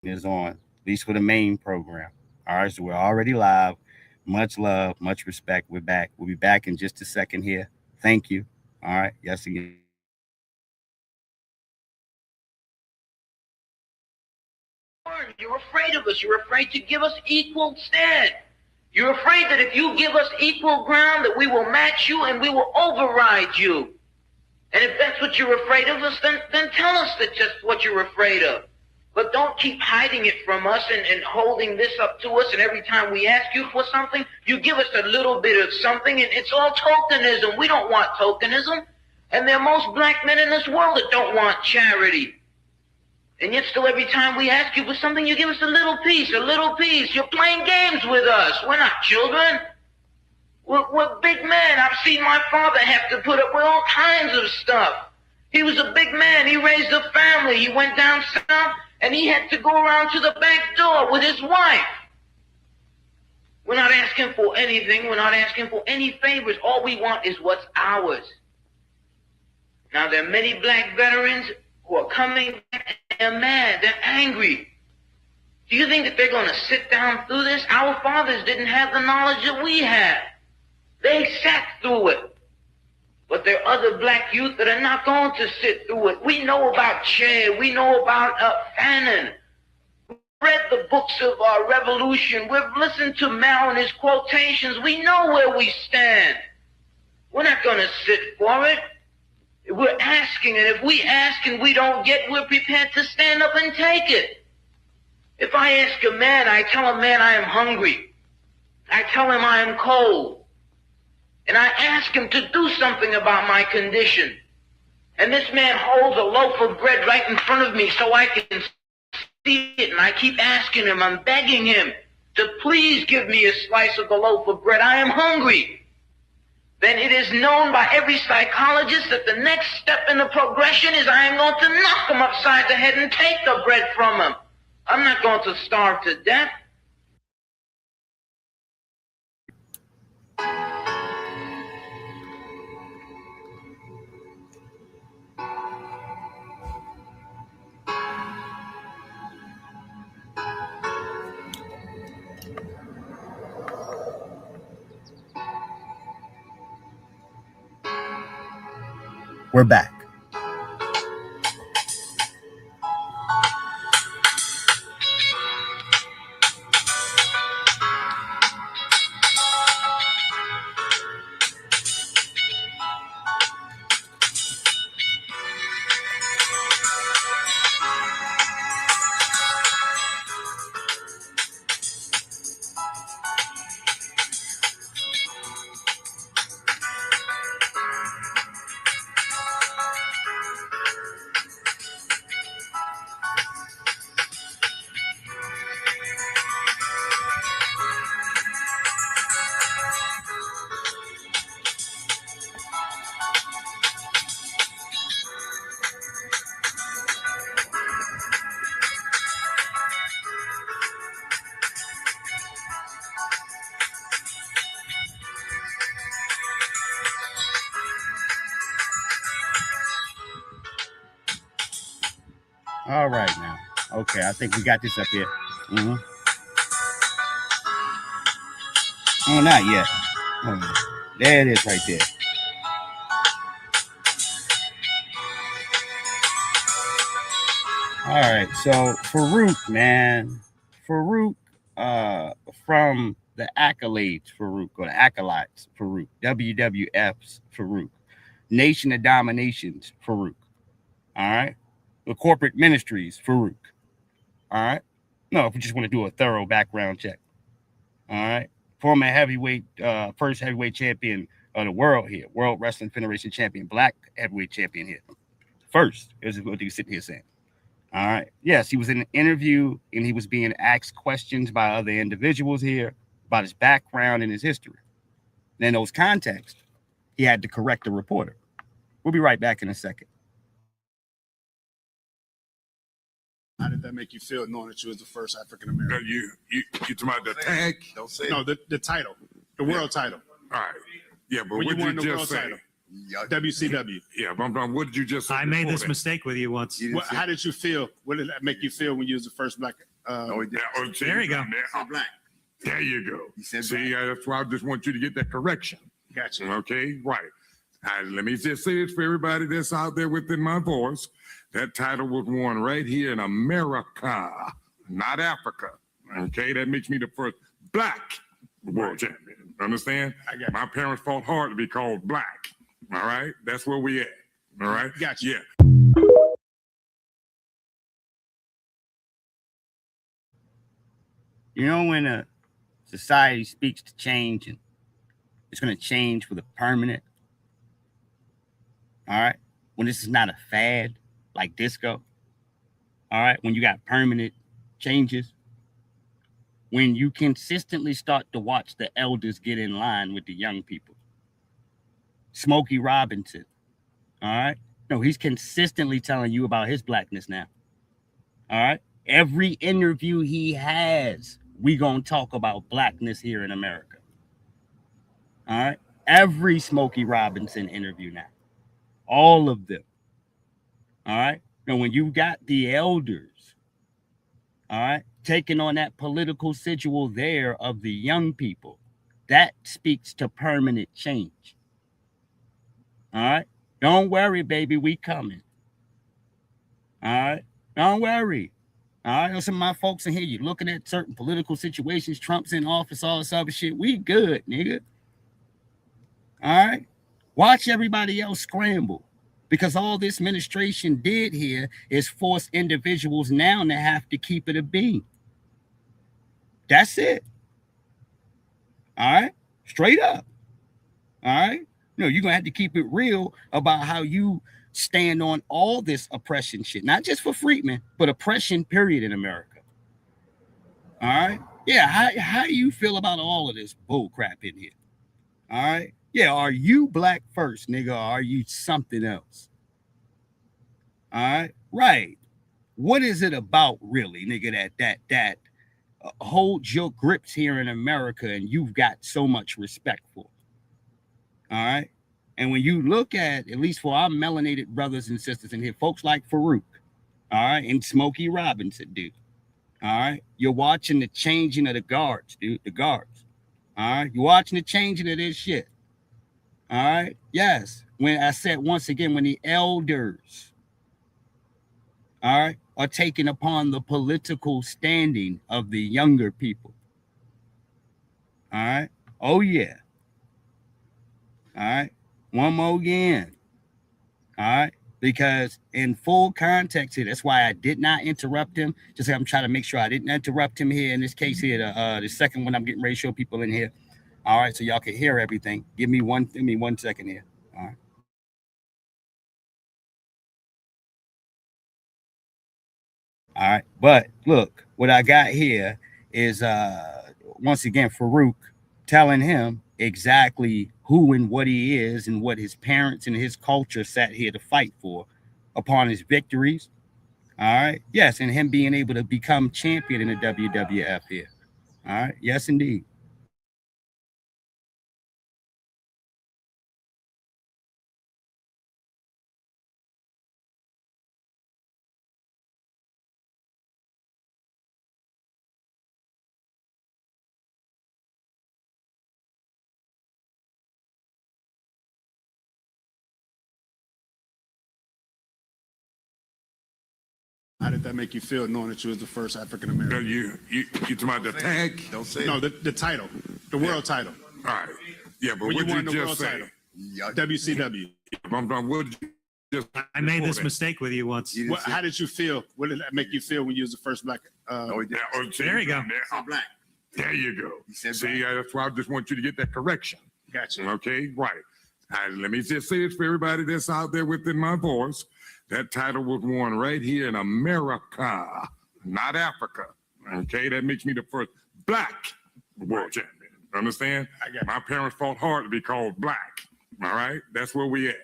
is on, at least for the main program. All right, so we're already live. Much love, much respect. We're back. We'll be back in just a second here. Thank you. All right. Yes, again. You're afraid of us. You're afraid to give us equal stand. You're afraid that if you give us equal ground, that we will match you and we will override you. And if that's what you're afraid of us, then tell us that just what you're afraid of. But don't keep hiding it from us and holding this up to us. And every time we ask you for something, you give us a little bit of something. And it's all tokenism. We don't want tokenism. And there are most black men in this world that don't want charity. And yet still every time we ask you for something, you give us a little piece, a little piece. You're playing games with us. We're not children. We're big men. I've seen my father have to put up with all kinds of stuff. He was a big man. He raised a family. He went down south, and he had to go around to the back door with his wife. We're not asking for anything. We're not asking for any favors. All we want is what's ours. Now, there are many black veterans who are coming back, and they're mad. They're angry. Do you think that they're going to sit down through this? Our fathers didn't have the knowledge that we have. They sat through it. But there are other black youth that are not going to sit through it. We know about Che. We know about Fanon. We've read the books of our revolution. We've listened to Mao and his quotations. We know where we stand. We're not going to sit for it. We're asking, and if we ask and we don't get, we're prepared to stand up and take it. If I ask a man, I tell a man I am hungry. I tell him I am cold. And I ask him to do something about my condition. And this man holds a loaf of bread right in front of me so I can see it. And I keep asking him, I'm begging him to please give me a slice of the loaf of bread. I am hungry. Then it is known by every psychologist that the next step in the progression is I am going to knock him upside the head and take the bread from him. I'm not going to starve to death. We're back. All right now. Okay, I think we got this up here. Mm-hmm. Oh, not yet. Oh, there it is right there. All right, so Farouk, man. Farouk, from the accolades, Farouk, or the acolytes, Farouk, WWF's Farouk, Nation of Dominations, Farouk. All right. The corporate ministries, Farouk. All right. No, if we just want to do a thorough background check. All right. Former heavyweight, first heavyweight champion of the world here, World Wrestling Federation champion, black heavyweight champion here. First, is what you sitting here saying. All right. Yes, he was in an interview and he was being asked questions by other individuals here about his background and his history. And in those contexts, he had to correct the reporter. We'll be right back in a second. How did that make you feel knowing that you was the first African American? You talking about the tag? Don't say no, the title, the world title. All right. Yeah, but when what you won did the you world just say? title, WCW. Yeah, but what did you just say? I made this mistake with you once. How did you feel? What did that make you feel when you was the first black There you go. Black. There you go. He said See, that's why I just want you to get that correction. Gotcha. Okay, right. Let me just say this for everybody that's out there within my voice. That title was won right here in America, not Africa. Okay, that makes me the first black world champion. Understand? I got it. My parents fought hard to be called black. All right, that's where we at. All right. Gotcha. Yeah. You know, when a society speaks to change and it's going to change for the permanent, all right, when this is not a fad like disco, all right, when you got permanent changes, when you consistently start to watch the elders get in line with the young people. Smokey Robinson, all right, no, he's consistently telling you about his blackness now, all right. Every interview he has, we gonna talk about blackness here in America. All right. Every Smokey Robinson interview now. All of them. All right. And when you got the elders, all right, taking on that political sigil there of the young people, that speaks to permanent change. All right. Don't worry, baby, we coming. All right. Don't worry. All right, some of my folks in here, you're looking at certain political situations, Trump's in office, all this other shit. We good, nigga. All right? Watch everybody else scramble. Because all this administration did here is force individuals now to have to keep it a beam. That's it. All right? Straight up. All right? No, you're going to have to keep it real about how you stand on all this oppression shit. Not just for Freedmen, but oppression, period, in America. All right? Yeah, how do you feel about all of this bull crap in here? All right? Yeah, are you black first, nigga, or are you something else? All right? Right. What is it about, really, nigga, that holds your grips here in America and you've got so much respect for? All right? And when you look at least for our melanated brothers and sisters in here, folks like Farouk, all right, and Smokey Robinson, dude, all right, you're watching the changing of the guards, dude, the guards, all right, you're watching the changing of this shit, all right, yes, when I said once again, when the elders, all right, are taking upon the political standing of the younger people, all right, oh yeah, all right, one more again, all right. Because in full context here, that's why I did not interrupt him. Just I'm trying to make sure I didn't interrupt him here in this case here. The second one I'm getting ready to show people in here. All right, so y'all can hear everything. Give me one second here. All right. All right, but look, what I got here is once again Farouk telling him exactly who and what he is and what his parents and his culture sat here to fight for upon his victories. All right. Yes. And him being able to become champion in the WWF here. All right. Yes, indeed. How did that make you feel knowing that you was the first African American? You talking about the tag? Don't say no, the title, the world title. All right. Yeah, but When what you won you the just world say? title, WCW. What did you just I made this mistake with you once. How did you feel? What did that make you feel when you was the first black? There you go. Black. There you go. See, that's why I just want you to get that correction. Gotcha. Okay, right. Let me just say this for everybody that's out there within my voice. That title was won right here in America, not Africa. Okay, that makes me the first black world champion. Understand? My parents fought hard to be called black. All right, that's where we at.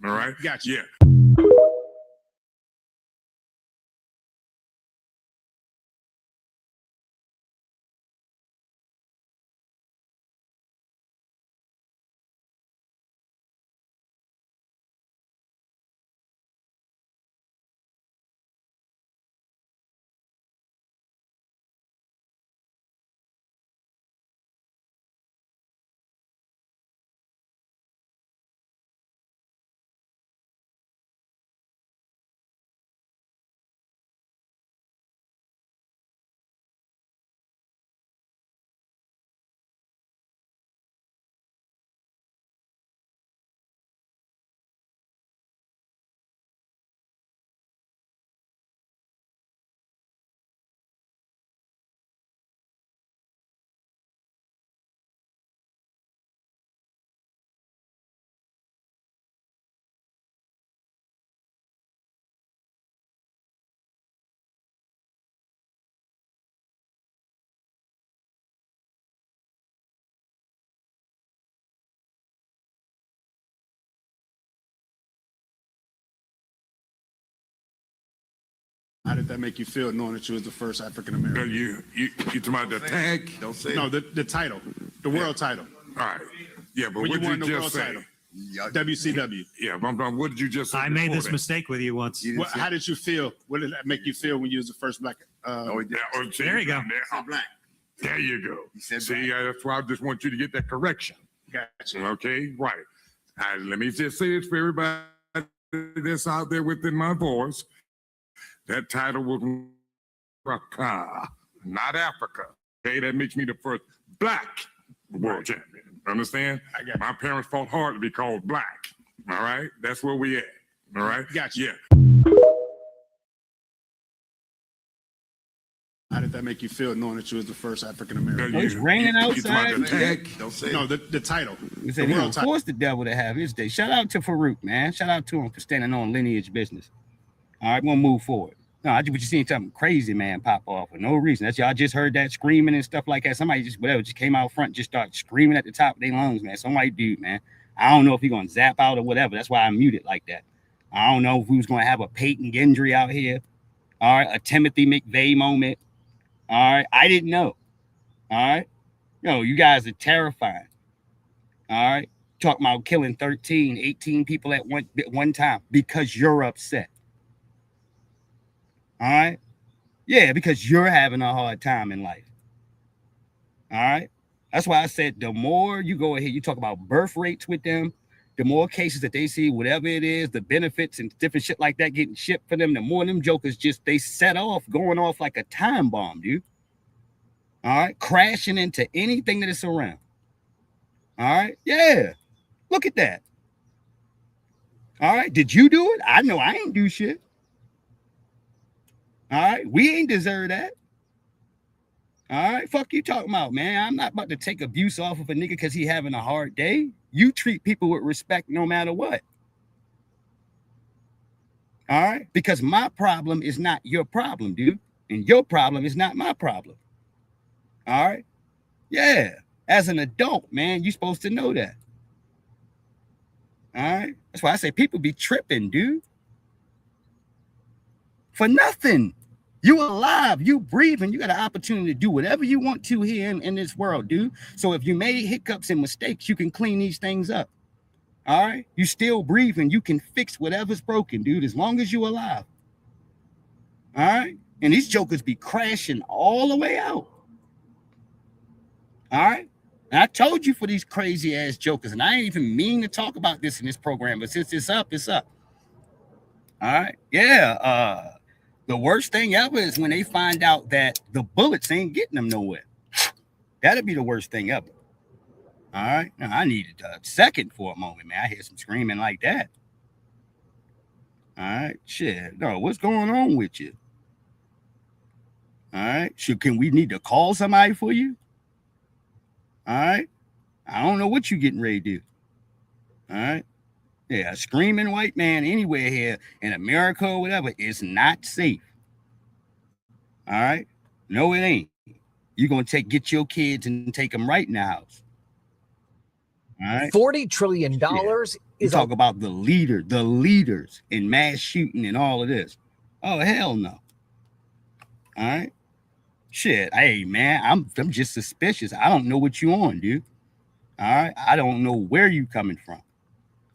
All right, Gotcha. Yeah. How did that make you feel knowing that you was the first African American? You talking about the tag? Don't say No, it. the title, the world title. All right. Yeah, but When what you did won you the just world say? title. Yeah. WCW. Yeah, but what did you just say? I made before this that? mistake with you once. You didn't say- How did you feel? What did that make you feel when you was the first black? Oh, he did. Yeah, oh, see, There you go. Said black. There you go. He said See, that's why I just want you to get that correction. Gotcha. Okay, right. Let me just say this for everybody that's out there within my voice. That title was America, not Africa. Okay, that makes me the first black world champion. Understand? I got it. My parents fought hard to be called black. All right, that's where we at. All right. Gotcha. Yeah. How did that make you feel knowing that you was the first African American? Oh, it's raining You talking about outside. the tag? Don't say No, it. the title. We The said he world gonna title. force the devil to have his day. Shout out to Farouk, man. Shout out to him for standing on lineage business. All right, we're gonna move forward. No, I just seen something crazy, man, pop off for no reason. That's y'all just heard that screaming and stuff like that. Somebody just whatever just came out front, just started screaming at the top of their lungs, man. Some white dude, man. I don't know if he gonna zap out or whatever. That's why I muted like that. I don't know if we was gonna have a Peyton Gendry out here. All right, a Timothy McVeigh moment. All right, I didn't know. All right, yo, you guys are terrifying. All right, talking about killing 13, 18 people at one time because you're upset. All right, yeah, because you're having a hard time in life. All right, that's why I said the more you go ahead, you talk about birth rates with them, the more cases that they see, whatever it is, the benefits and different shit like that getting shipped for them, the more them jokers just they set off, going off like a time bomb, dude. All right, crashing into anything that is around. All right, yeah, look at that. All right, did you do it? I know I ain't do shit. All right, we ain't deserve that. All right, fuck you talking about, man. I'm not about to take abuse off of a nigga because he having a hard day. You treat people with respect no matter what. All right, because my problem is not your problem, dude, and your problem is not my problem. All right, yeah. As an adult, man, you're supposed to know that. All right, that's why I say people be tripping, dude. For nothing. You alive, you breathing, you got an opportunity to do whatever you want to here in this world, dude. So if you made hiccups and mistakes, you can clean these things up. All right, you still breathing, you can fix whatever's broken, dude, as long as you alive. All right, and these jokers be crashing all the way out. All right, and I told you for these crazy ass jokers, and I ain't even mean to talk about this in this program, but since it's up, it's up. All right, yeah. The worst thing ever is when they find out that the bullets ain't getting them nowhere. That'd be the worst thing ever. All right. Now, I needed a second for a moment, man. I hear some screaming like that. All right. Shit. No, what's going on with you? All right. Can we need to call somebody for you? All right. I don't know what you getting ready to do. All right. Yeah, a screaming white man anywhere here in America or whatever is not safe. All right? No, it ain't. You're going to get your kids and take them right in the house. All right? $40 trillion You talk about the leaders in mass shooting and all of this. Oh, hell no. All right? Shit, hey, man, I'm just suspicious. I don't know what you on, dude. All right? I don't know where you coming from.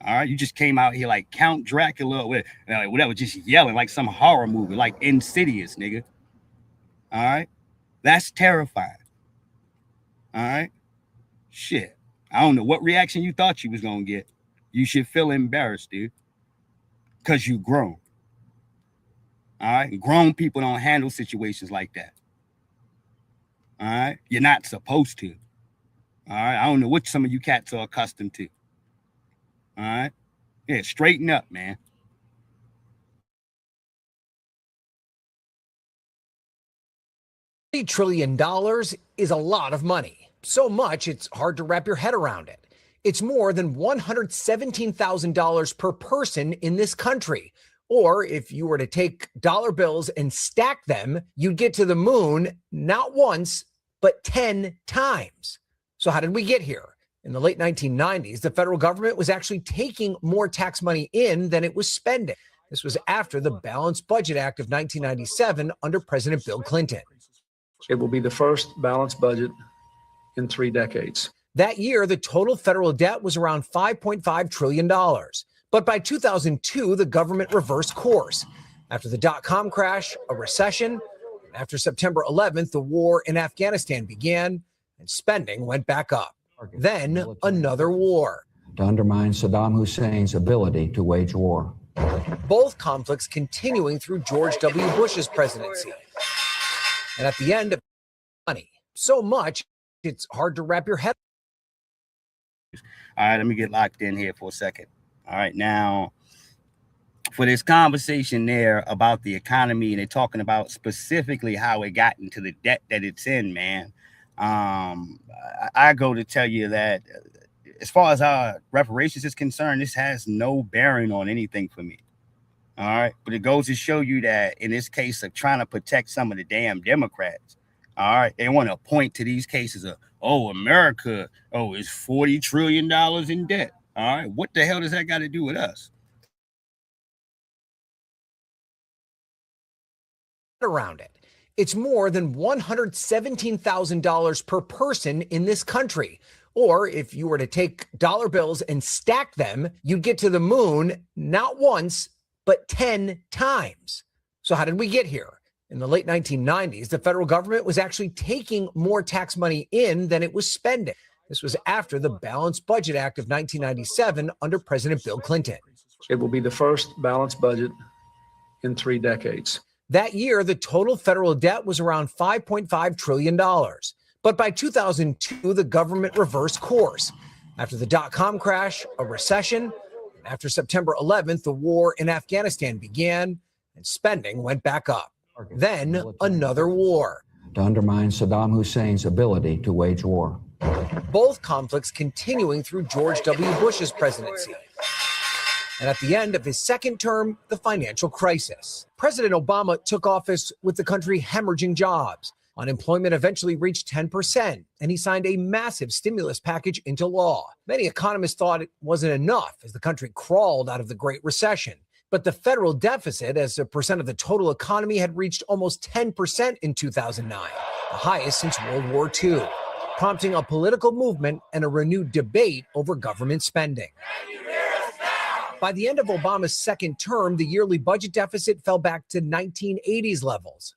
All right, you just came out here like Count Dracula, whatever, just yelling like some horror movie, like Insidious, nigga. All right, that's terrifying. All right, shit. I don't know what reaction you thought you was gonna get. You should feel embarrassed, dude, because you grown. All right, grown people don't handle situations like that. All right, you're not supposed to. All right, I don't know what some of you cats are accustomed to. All right. Yeah, straighten up, man. $40 trillion is a lot of money. So much, it's hard to wrap your head around it. It's more than $117,000 per person in this country. Or if you were to take dollar bills and stack them, you'd get to the moon not once, but 10 times. So how did we get here? In the late 1990s, the federal government was actually taking more tax money in than it was spending. This was after the Balanced Budget Act of 1997 under President Bill Clinton. It will be the first balanced budget in 3 decades. That year, the total federal debt was around $5.5 trillion. But by 2002, the government reversed course. After the dot-com crash, a recession, and after September 11th, the war in Afghanistan began, and spending went back up. Then another war. To undermine Saddam Hussein's ability to wage war. Both conflicts continuing through George W. Bush's presidency. And at the end, money. So much, it's hard to wrap your head. All right, let me get locked in here for a second. All right, now, for this conversation there about the economy, and they're talking about specifically how it got into the debt that it's in, man. I go to tell you that as far as our reparations is concerned, this has no bearing on anything for me. All right, but it goes to show you that in this case of trying to protect some of the damn Democrats, all right, they want to point to these cases of, oh, America, oh, it's $40 trillion in debt. All right, what the hell does that got to do with us? Around it. It's more than $117,000 per person in this country. Or if you were to take dollar bills and stack them, you'd get to the moon not once, but 10 times. So how did we get here? In the late 1990s, the federal government was actually taking more tax money in than it was spending. This was after the Balanced Budget Act of 1997 under President Bill Clinton. It will be the first balanced budget in 3 decades. That year, the total federal debt was around $5.5 trillion. But by 2002, the government reversed course. After the dot-com crash, a recession, and after September 11th, the war in Afghanistan began, and spending went back up. Then another war. To undermine Saddam Hussein's ability to wage war. Both conflicts continuing through George W. Bush's presidency. And at the end of his second term, the financial crisis. President Obama took office with the country hemorrhaging jobs. Unemployment eventually reached 10%, and he signed a massive stimulus package into law. Many economists thought it wasn't enough as the country crawled out of the Great Recession. But the federal deficit as a percent of the total economy had reached almost 10% in 2009, the highest since World War II, prompting a political movement and a renewed debate over government spending. By the end of Obama's second term, the yearly budget deficit fell back to 1980s levels.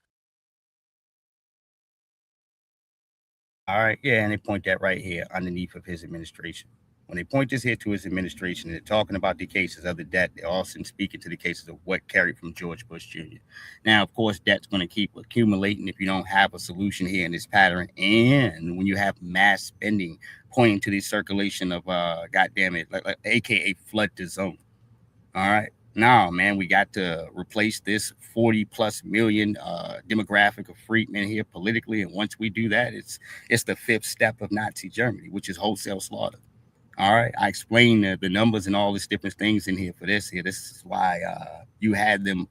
All right, yeah, and they point that right here underneath of his administration. When they point this here to his administration, they're talking about the cases of the debt. They're also speaking to the cases of what carried from George Bush Jr. Now, of course, debt's going to keep accumulating if you don't have a solution here in this pattern. And when you have mass spending pointing to the circulation of, goddamn it, like AKA flood the zone. All right. No, man, we got to replace this 40+ million demographic of freedmen here politically. And once we do that, it's the 5th step of Nazi Germany, which is wholesale slaughter. All right. I explained the numbers and all these different things in here for this here. This is why you had them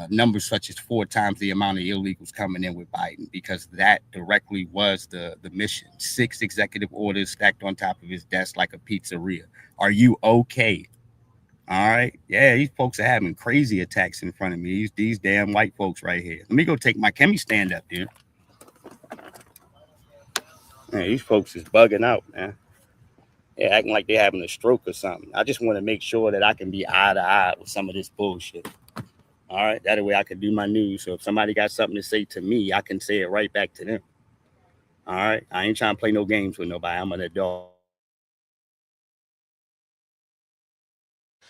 numbers such as 4 times the amount of illegals coming in with Biden, because that directly was the mission. 6 executive orders stacked on top of his desk like a pizzeria. Are you okay? All right. Yeah, these folks are having crazy attacks in front of me. These damn white folks right here. Let me go take my, can we stand up, dude? Man, these folks is bugging out, man. Yeah, acting like they're having a stroke or something. I just want to make sure that I can be eye to eye with some of this bullshit. All right. That way I can do my news. So if somebody got something to say to me, I can say it right back to them. All right. I ain't trying to play no games with nobody. I'm an adult.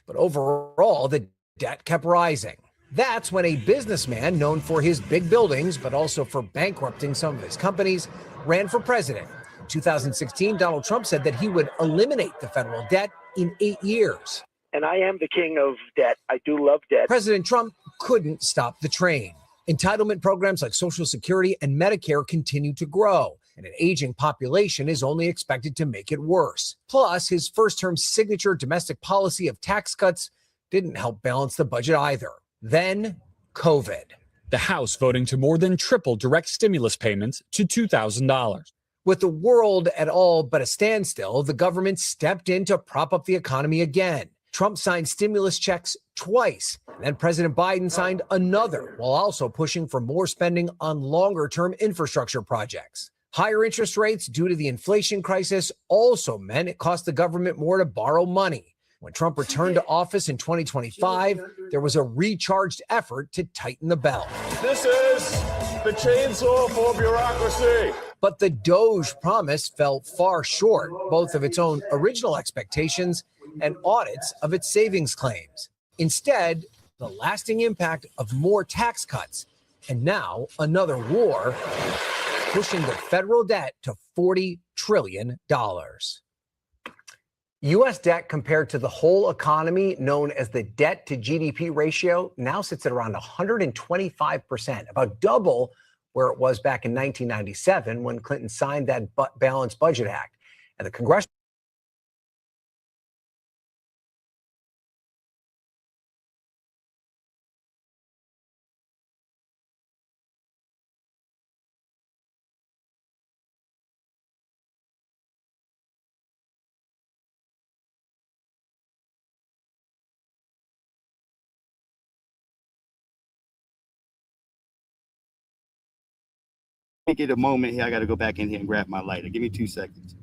But overall, the debt kept rising. That's when a businessman known for his big buildings, but also for bankrupting some of his companies, ran for president. In 2016, Donald Trump said that he would eliminate the federal debt in 8 years. And I am the king of debt. I do love debt. President Trump couldn't stop the train. Entitlement programs like Social Security and Medicare continue to grow, and an aging population is only expected to make it worse. Plus, his first-term signature domestic policy of tax cuts didn't help balance the budget either. Then, COVID. The House voting to more than triple direct stimulus payments to $2,000. With the world at all but a standstill, the government stepped in to prop up the economy again. Trump signed stimulus checks twice, and then President Biden signed another, while also pushing for more spending on longer-term infrastructure projects. Higher interest rates due to the inflation crisis also meant it cost the government more to borrow money. When Trump returned to office in 2025, there was a recharged effort to tighten the belt. This is the chainsaw for bureaucracy. But the DOGE promise fell far short, both of its own original expectations and audits of its savings claims. Instead, the lasting impact of more tax cuts, and now another war, pushing the federal debt to $40 trillion. U.S. debt compared to the whole economy, known as the debt to GDP ratio, now sits at around 125%, about double where it was back in 1997 when Clinton signed that Balanced Budget Act. And the congressional get a moment here. I got to go back in here and grab my lighter. Give me 2 seconds.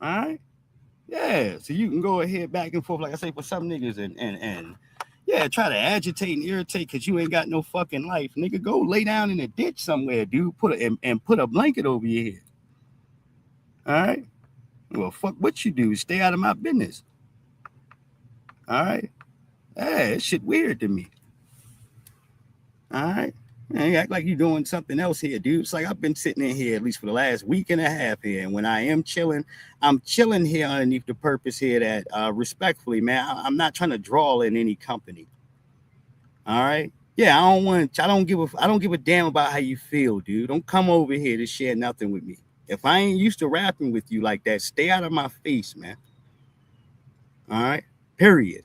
All right. Yeah. So you can go ahead back and forth, like I say, for some niggas and yeah, try to agitate and irritate because you ain't got no fucking life. Nigga, go lay down in a ditch somewhere, dude. Put a blanket over your head. All right. Well, fuck what you do. Stay out of my business. All right. Hey, that shit weird to me. All right. Man, you act like you're doing something else here, dude. It's like I've been sitting in here at least for the last week and a half here. And when I am chilling, I'm chilling here underneath the purpose here that respectfully, man, I'm not trying to draw in any company. All right. Yeah, I don't give a damn about how you feel, dude. Don't come over here to share nothing with me. If I ain't used to rapping with you like that, stay out of my face, man. All right. Period.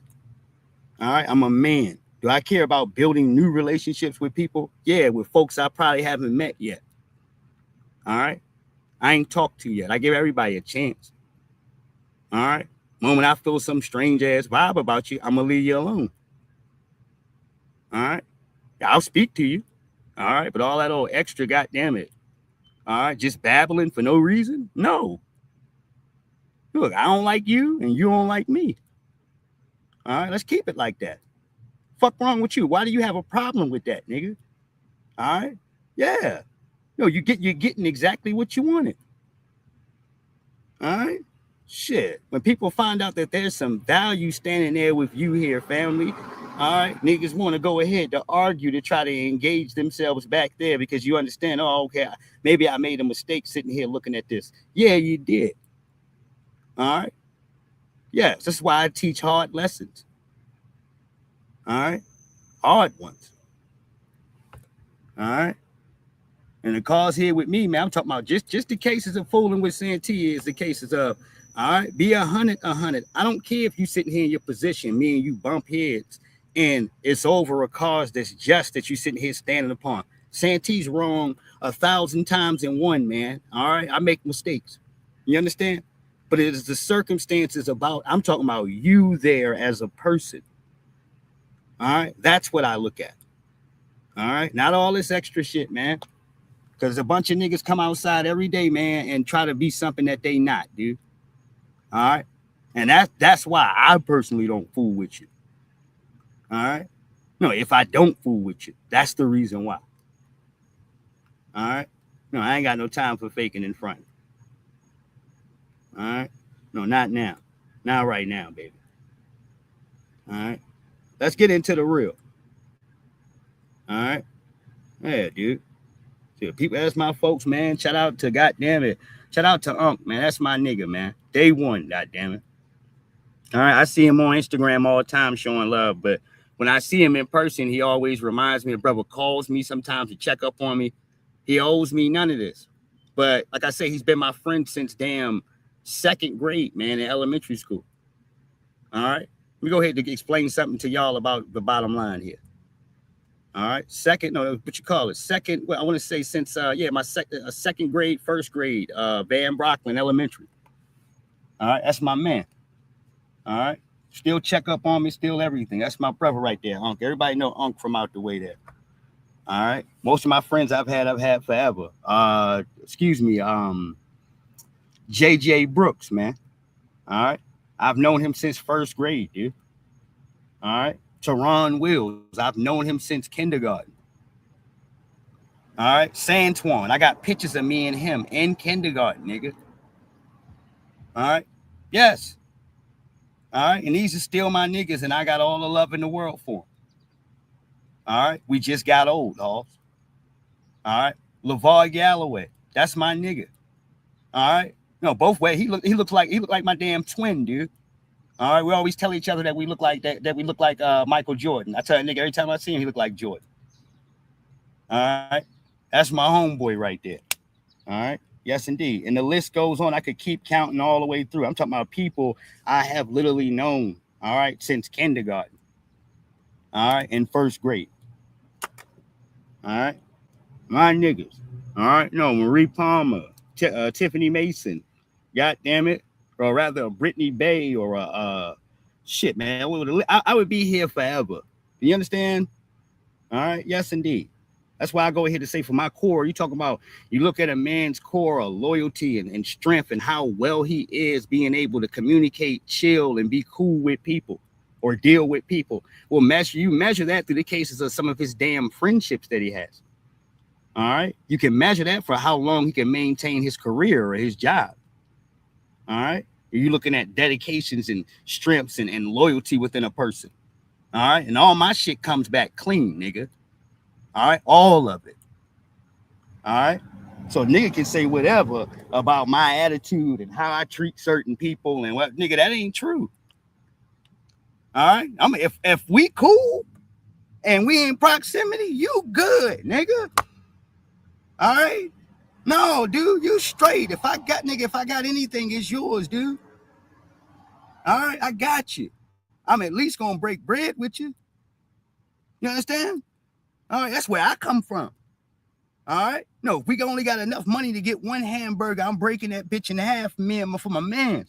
All right. I'm a man. Do I care about building new relationships with people? Yeah, with folks I probably haven't met yet. All right. I ain't talked to yet. I give everybody a chance. All right. Moment I feel some strange ass vibe about you, I'm gonna leave you alone. All right. I'll speak to you. All right. But all that old extra, goddamn it. All right. Just babbling for no reason. No. Look, I don't like you and you don't like me. All right. Let's keep it like that. Fuck wrong with you? Why do you have a problem with that, nigga? All right. Yeah. No, you're getting exactly what you wanted. All right. Shit. When people find out that there's some value standing there with you here, family, all right, niggas want to go ahead to argue to try to engage themselves back there because you understand, oh, okay, maybe I made a mistake sitting here looking at this. Yeah, you did. All right. Yes, that's why I teach hard lessons. All right. Hard ones. All right. And the cause here with me, man, I'm talking about just the cases of fooling with Santee is the cases of, all right, be 100. I don't care if you sitting here in your position, me and you bump heads, and it's over a cause that's just that you sitting here standing upon. Santee's wrong 1,000 times in one, man. All right. I make mistakes. You understand? But it is the circumstances about, I'm talking about you there as a person. All right. That's what I look at. All right. Not all this extra shit, man. Because a bunch of niggas come outside every day, man, and try to be something that they not, dude. All right. And that's why I personally don't fool with you. All right. No, if I don't fool with you, that's the reason why. All right. No, I ain't got no time for faking in front. All right. No, not now. Not right now, baby. All right. Let's get into the real. All right. Yeah, dude. So people, that's my folks, man. Shout out to goddamn it. Shout out to Unc, man. That's my nigga, man. Day one, goddamn it. All right. I see him on Instagram all the time showing love, but when I see him in person, he always reminds me. The brother calls me sometimes to check up on me. He owes me none of this. But like I say, he's been my friend since damn second grade, man, in elementary school. All right. Let me go ahead and explain something to y'all about the bottom line here. All right. Second, no, what you call it? Second, well, I want to say since, my second grade, first grade, Van Brocklin Elementary. All right. That's my man. All right. Still check up on me, still everything. That's my brother right there, Unc. Everybody know Unc from out the way there. All right. Most of my friends I've had forever. JJ Brooks, man. All right. I've known him since first grade, dude. All right. Teron Wills, I've known him since kindergarten. All right. Santuan, I got pictures of me and him in kindergarten, nigga. All right. Yes. All right. And these are still my niggas, and I got all the love in the world for them. All right. We just got old, Hoss. All right. LeVar Galloway, that's my nigga. All right. No, both ways. He looked like my damn twin, dude. All right. We always tell each other that we look like that we look like Michael Jordan. I tell a nigga every time I see him, he look like Jordan. All right. That's my homeboy right there. All right. Yes, indeed. And the list goes on. I could keep counting all the way through. I'm talking about people I have literally known, all right, since kindergarten. All right. In first grade. All right. My niggas. All right. No, Marie Palmer, Tiffany Mason. God damn it. Or rather a Brittany Bay or a shit, man. I would be here forever. Do you understand? All right. Yes, indeed. That's why I go ahead to say for my core, you talk about, you look at a man's core of loyalty and strength and how well he is being able to communicate, chill, and be cool with people or deal with people. Well, measure that through the cases of some of his damn friendships that he has. All right. You can measure that for how long he can maintain his career or his job. All right. You're looking at dedications and strengths and loyalty within a person. All right. And all my shit comes back clean, nigga. All right. All of it. All right. So nigga can say whatever about my attitude and how I treat certain people and what, nigga, that ain't true. All right. I mean, if we cool and we in proximity, you good, nigga. All right. No, dude, you straight. If I got anything, it's yours, dude. All right, I got you. I'm at least gonna break bread with you. You understand? All right, that's where I come from. All right. No, if we only got enough money to get one hamburger, I'm breaking that bitch in half for my man.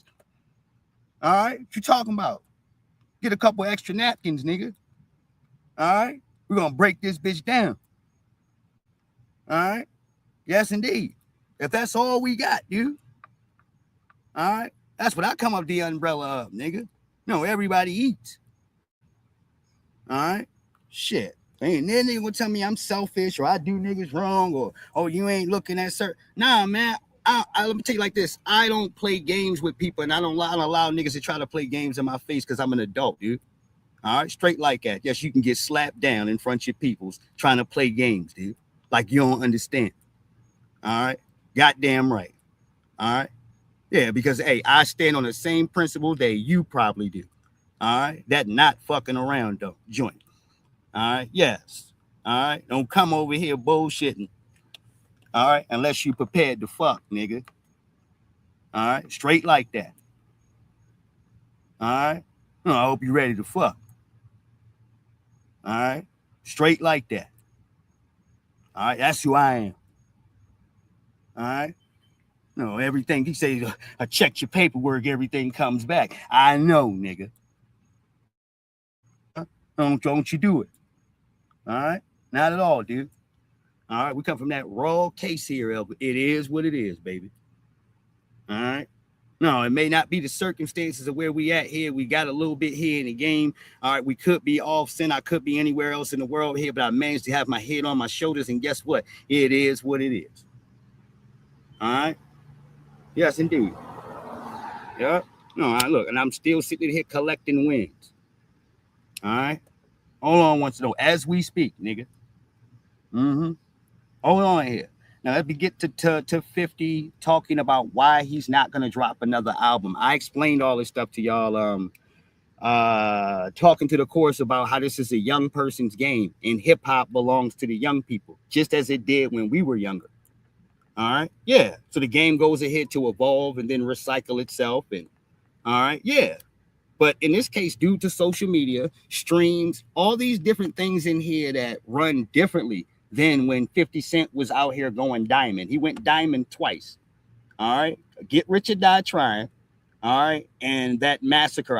All right, what you talking about? Get a couple extra napkins, nigga. All right, we're gonna break this bitch down. All right. Yes, indeed. If that's all we got, dude. All right. That's what I come up the umbrella of, nigga. No, everybody eats. All right. Shit. Ain't that nigga gonna tell me I'm selfish or I do niggas wrong or oh you ain't looking at certain. Nah, man. Let me tell you like this. I don't play games with people and I don't allow niggas to try to play games in my face because I'm an adult, dude. All right, straight like that. Yes, you can get slapped down in front of your peoples trying to play games, dude. Like you don't understand. All right, goddamn right. All right, yeah, because hey, I stand on the same principle that you probably do. All right, that not fucking around though, joint. All right, yes. All right, don't come over here bullshitting. All right, unless you prepared to fuck, nigga. All right, straight like that. All right, no, I hope you're ready to fuck. All right, straight like that. All right, that's who I am. All right. No, everything he says, I check your paperwork, everything comes back. I know, nigga. Don't you do it. All right. Not at all, dude. All right. We come from that raw case here. It is what it is, baby. All right. No, it may not be the circumstances of where we at here. We got a little bit here in the game. All right. We could be off center. I could be anywhere else in the world here, but I managed to have my head on my shoulders. And guess what? It is what it is. All right. Yes, indeed. Yeah. No, look, and I'm still sitting here collecting wins. All right. Hold on once though, as we speak, nigga. Mm-hmm. Hold on here. Now let me get to 50 talking about why he's not gonna drop another album. I explained all this stuff to y'all. Talking to the chorus about how this is a young person's game and hip hop belongs to the young people, just as it did when we were younger. All right. Yeah. So the game goes ahead to evolve and then recycle itself. And all right. Yeah. But in this case, due to social media, streams, all these different things in here that run differently than when 50 Cent was out here going diamond. He went diamond twice. All right. Get Rich or Die Trying. All right. And that Massacre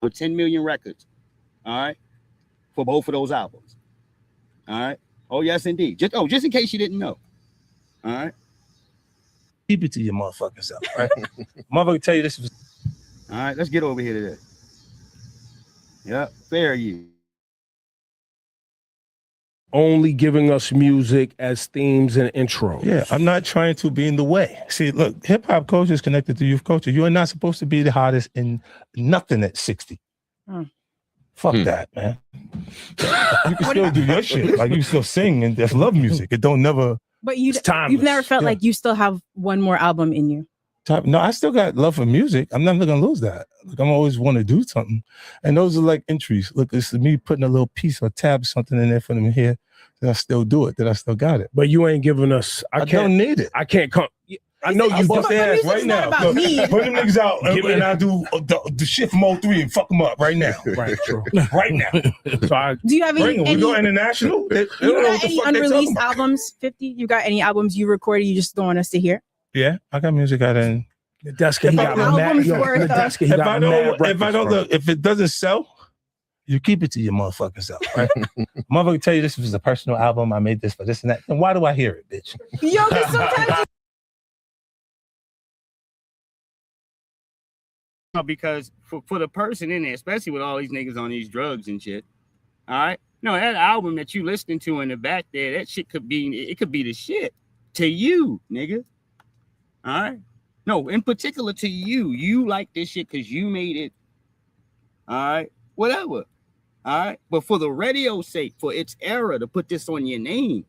for 10 million records. All right. For both of those albums. All right. Oh, yes, indeed. Just in case you didn't know. All right. Keep it to your motherfucking self, right? Motherfucker tell you this was. All right, let's get over here to this. Yeah, fair you. Only giving us music as themes and intros. Yeah, I'm not trying to be in the way. See, look, hip hop culture is connected to youth culture. You are not supposed to be the hottest in nothing at 60. Fuck that, man. You can still do your shit. Like you can still sing and just love music. It don't never. But you've never felt like you still have one more album in you. No, I still got love for music. I'm never gonna lose that. Like I'm always want to do something, and those are like entries. Look, it's me putting a little piece or tab something in there for them here. That I still do it. That I still got it. But you ain't giving us. I don't need it. I can't come. I know you bust their ass right now. Look, put them niggas out and I do the shit from 03 and fuck them up right now. Right, true. Right now. So do you have any? We go international. You got any unreleased albums? 50? You got any albums you recorded? You just don't want us to hear? Yeah, I got music out in. If it doesn't sell, you keep it to your motherfucking self, right? Motherfucker tell you this was a personal album. I made this for this and that. And why do I hear it, bitch? Yo, because sometimes. Because for the person in there, especially with all these niggas on these drugs and shit, all right? No, that album that you listening to in the back there, that shit could be the shit. To you, nigga. All right. No, in particular to you. You like this shit because you made it. All right. Whatever. All right. But for the radio's sake, for its era to put this on your name.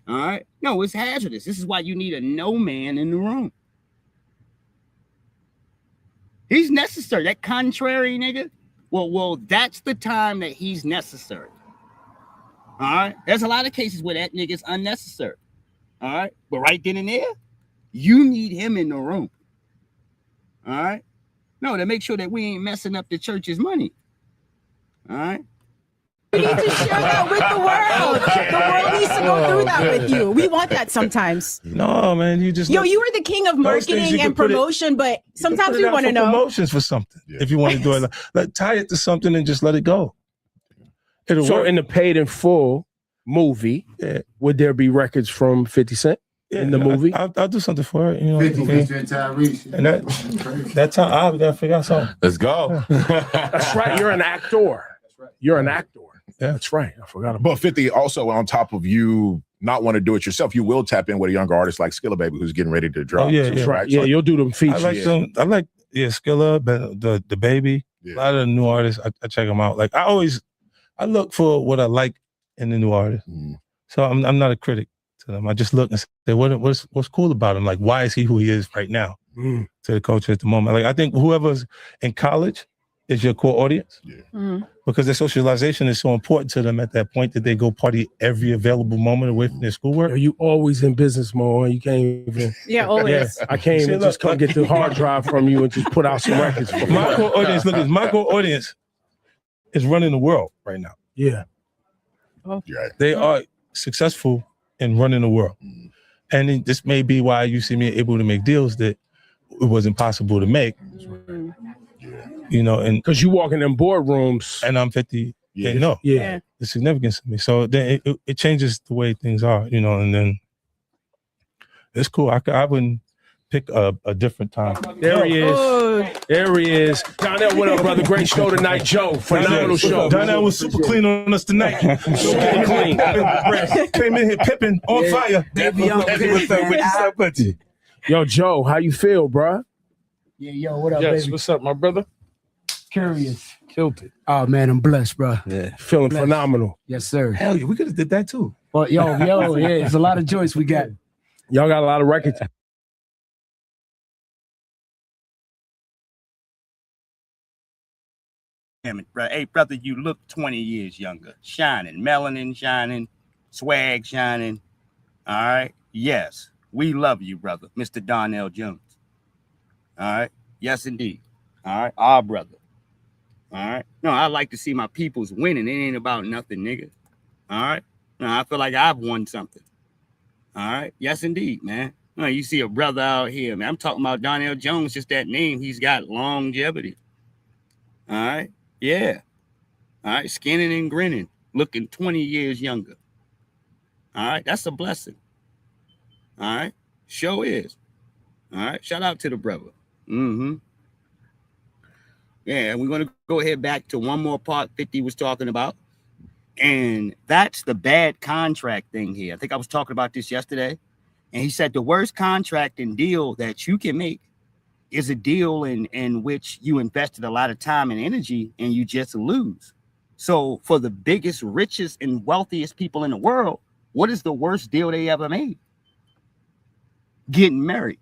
All right. No, it's hazardous. This is why you need a no man in the room. He's necessary. That contrary nigga. Well, that's the time that he's necessary. All right. There's a lot of cases where that nigga's unnecessary. All right. But right then and there, you need him in the room. All right. No, to make sure that we ain't messing up the church's money. All right. You need to share that with the world. The world needs to go through that with you. We want that sometimes. No, man, you just you were the king of marketing and promotion, but sometimes we want to know promotions for something. Yeah. If you want to do it, like tie it to something and just let it go. It'll so work. In the paid in full movie, would there be records from 50 Cent in the movie? I'll do something for it. You know, 50 and Tyrese. And that time I gotta figure out something. Let's go. That's right. You're an actor. You're an actor. Yeah, that's right. I forgot about. But 50 also on top of you not want to do it yourself, you will tap in with a younger artist like Skilla Baby who's getting ready to drop. Oh, yeah, yeah. Right? Yeah, you'll do them features. I like Skilla, the Baby. Yeah. A lot of the new artists, I check them out. Like I look for what I like in the new artist. So I'm not a critic to them. I just look and say, what's cool about him? Like, why is he who he is right now to the culture at the moment? Like, I think whoever's in college is your core audience. Yeah. Because their socialization is so important to them at that point that they go party every available moment away from their schoolwork. Are you always in business mode? You can't even. Yeah, always. I can't even just come get the hard drive from you and just put out some records. My core audience, my core audience is running the world right now. Yeah. They are successful in running the world. And this may be why you see me able to make deals that it wasn't possible to make. You know, and because you walk in them boardrooms and I'm 50, they know the significance of me. So then it changes the way things are, you know, and then it's cool. I wouldn't pick a different time. There he is. There he is. Donnell, what up, brother? Great show tonight, Joe. Phenomenal show. Donnell was super clean on us tonight. Super clean. Came in here pipping on fire. Yo, Joe, how you feel, bro? Yeah, yo, what up, Yes, baby? what's up, my brother? Curious. Killed it. Oh, man, I'm blessed, bro. Yeah. Feeling phenomenal. Yes, sir. Hell yeah, we could have did that too. Well, yeah, it's a lot of joints we got. Y'all got a lot of records. Damn it, bro. Hey, brother, you look 20 years younger. Shining. Melanin shining. Swag shining. All right? Yes. We love you, brother. Mr. Donnell Jones. All right? Yes, indeed. All right? Our brother. All right? No, I like to see my peoples winning. It ain't about nothing, nigga. All right? No, I feel like I've won something. All right? Yes, indeed, man. No, you see a brother out here, man. I'm talking about Donnell Jones, just that name. He's got longevity. All right? Yeah. All right. Skinning and grinning, looking 20 years younger. All right. That's a blessing. All right. Show is. All right. Shout out to the brother. Mm-hmm. Yeah. We're going to go ahead back to one more part 50 was talking about. And that's the bad contract thing here. I think I was talking about this yesterday. And he said the worst contract and deal that you can make is a deal in which you invested a lot of time and energy and you just lose. So for the biggest, richest, and wealthiest people in the world, what is the worst deal they ever made? Getting married.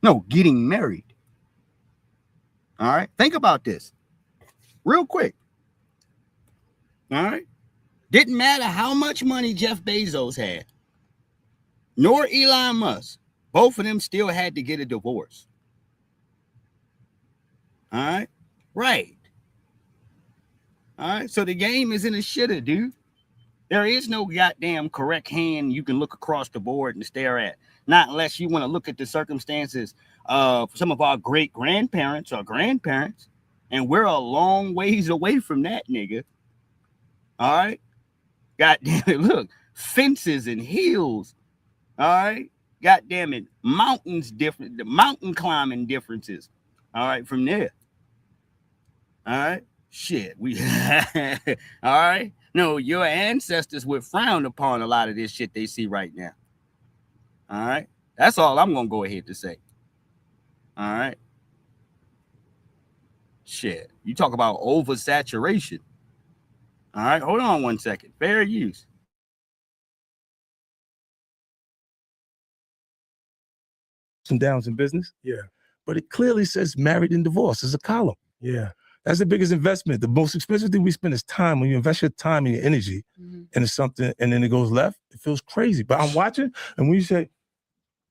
No, getting married. All right. Think about this real quick. All right. Didn't matter how much money Jeff Bezos had, nor Elon Musk. Both of them still had to get a divorce. All right? Right. All right? So the game is in a shitter, dude. There is no goddamn correct hand you can look across the board and stare at. Not unless you want to look at the circumstances of some of our great-grandparents or grandparents. And we're a long ways away from that, nigga. All right? God damn it, look. Fences and hills. All right. God damn it. Mountains different. The mountain climbing differences. All right. From there. All right. Shit. We all right. No, your ancestors would frown upon a lot of this shit they see right now. All right. That's all I'm going to go ahead to say. All right. Shit. You talk about oversaturation. All right. Hold on one second. Fair use. Some downs in business. Yeah. But it clearly says married and divorced as a column. Yeah. That's the biggest investment. The most expensive thing we spend is time. When you invest your time and your energy into something and then it goes left, it feels crazy. But I'm watching, and when you say,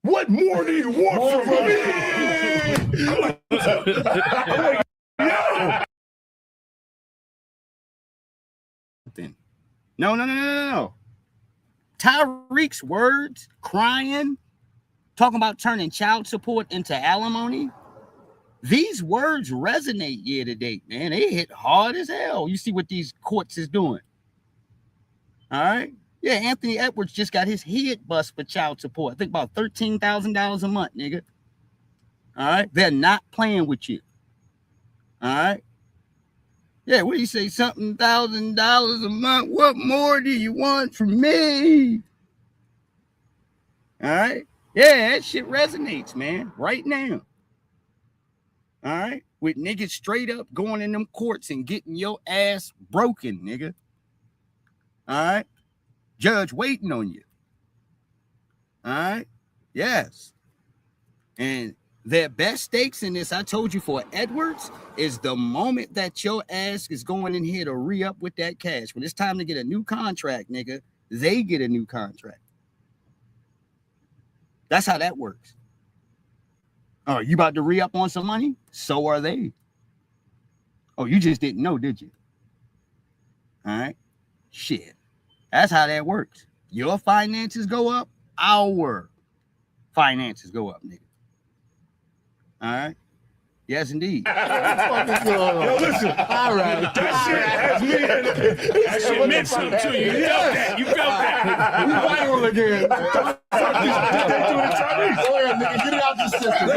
what more do you want from me? I'm like, No. Tyreek's words, crying, talking about turning child support into alimony. These words resonate year to date, man. They hit hard as hell. You see what these courts is doing. All right. Yeah, Anthony Edwards just got his head bust for child support. I think about $13,000 a month, nigga. All right. They're not playing with you. All right. Yeah, what do you say? Something $1,000 a month. What more do you want from me? All right. Yeah, that shit resonates, man. Right now. All right, with niggas straight up going in them courts and getting your ass broken, nigga. All right, judge waiting on you. All right, yes. And their best stakes in this, I told you, for Edwards, is the moment that your ass is going in here to re-up with that cash. When it's time to get a new contract, nigga, they get a new contract. That's how that works. Oh, you about to re-up on some money? So are they. Oh, you just didn't know, did you? All right. Shit. That's how that works. Your finances go up, our finances go up, nigga. All right. Yes, indeed. Yo, listen. All right. That shit has me. That shit meant something to you. You felt that. You felt that. We viral again. Go ahead, nigga. Get it out your system.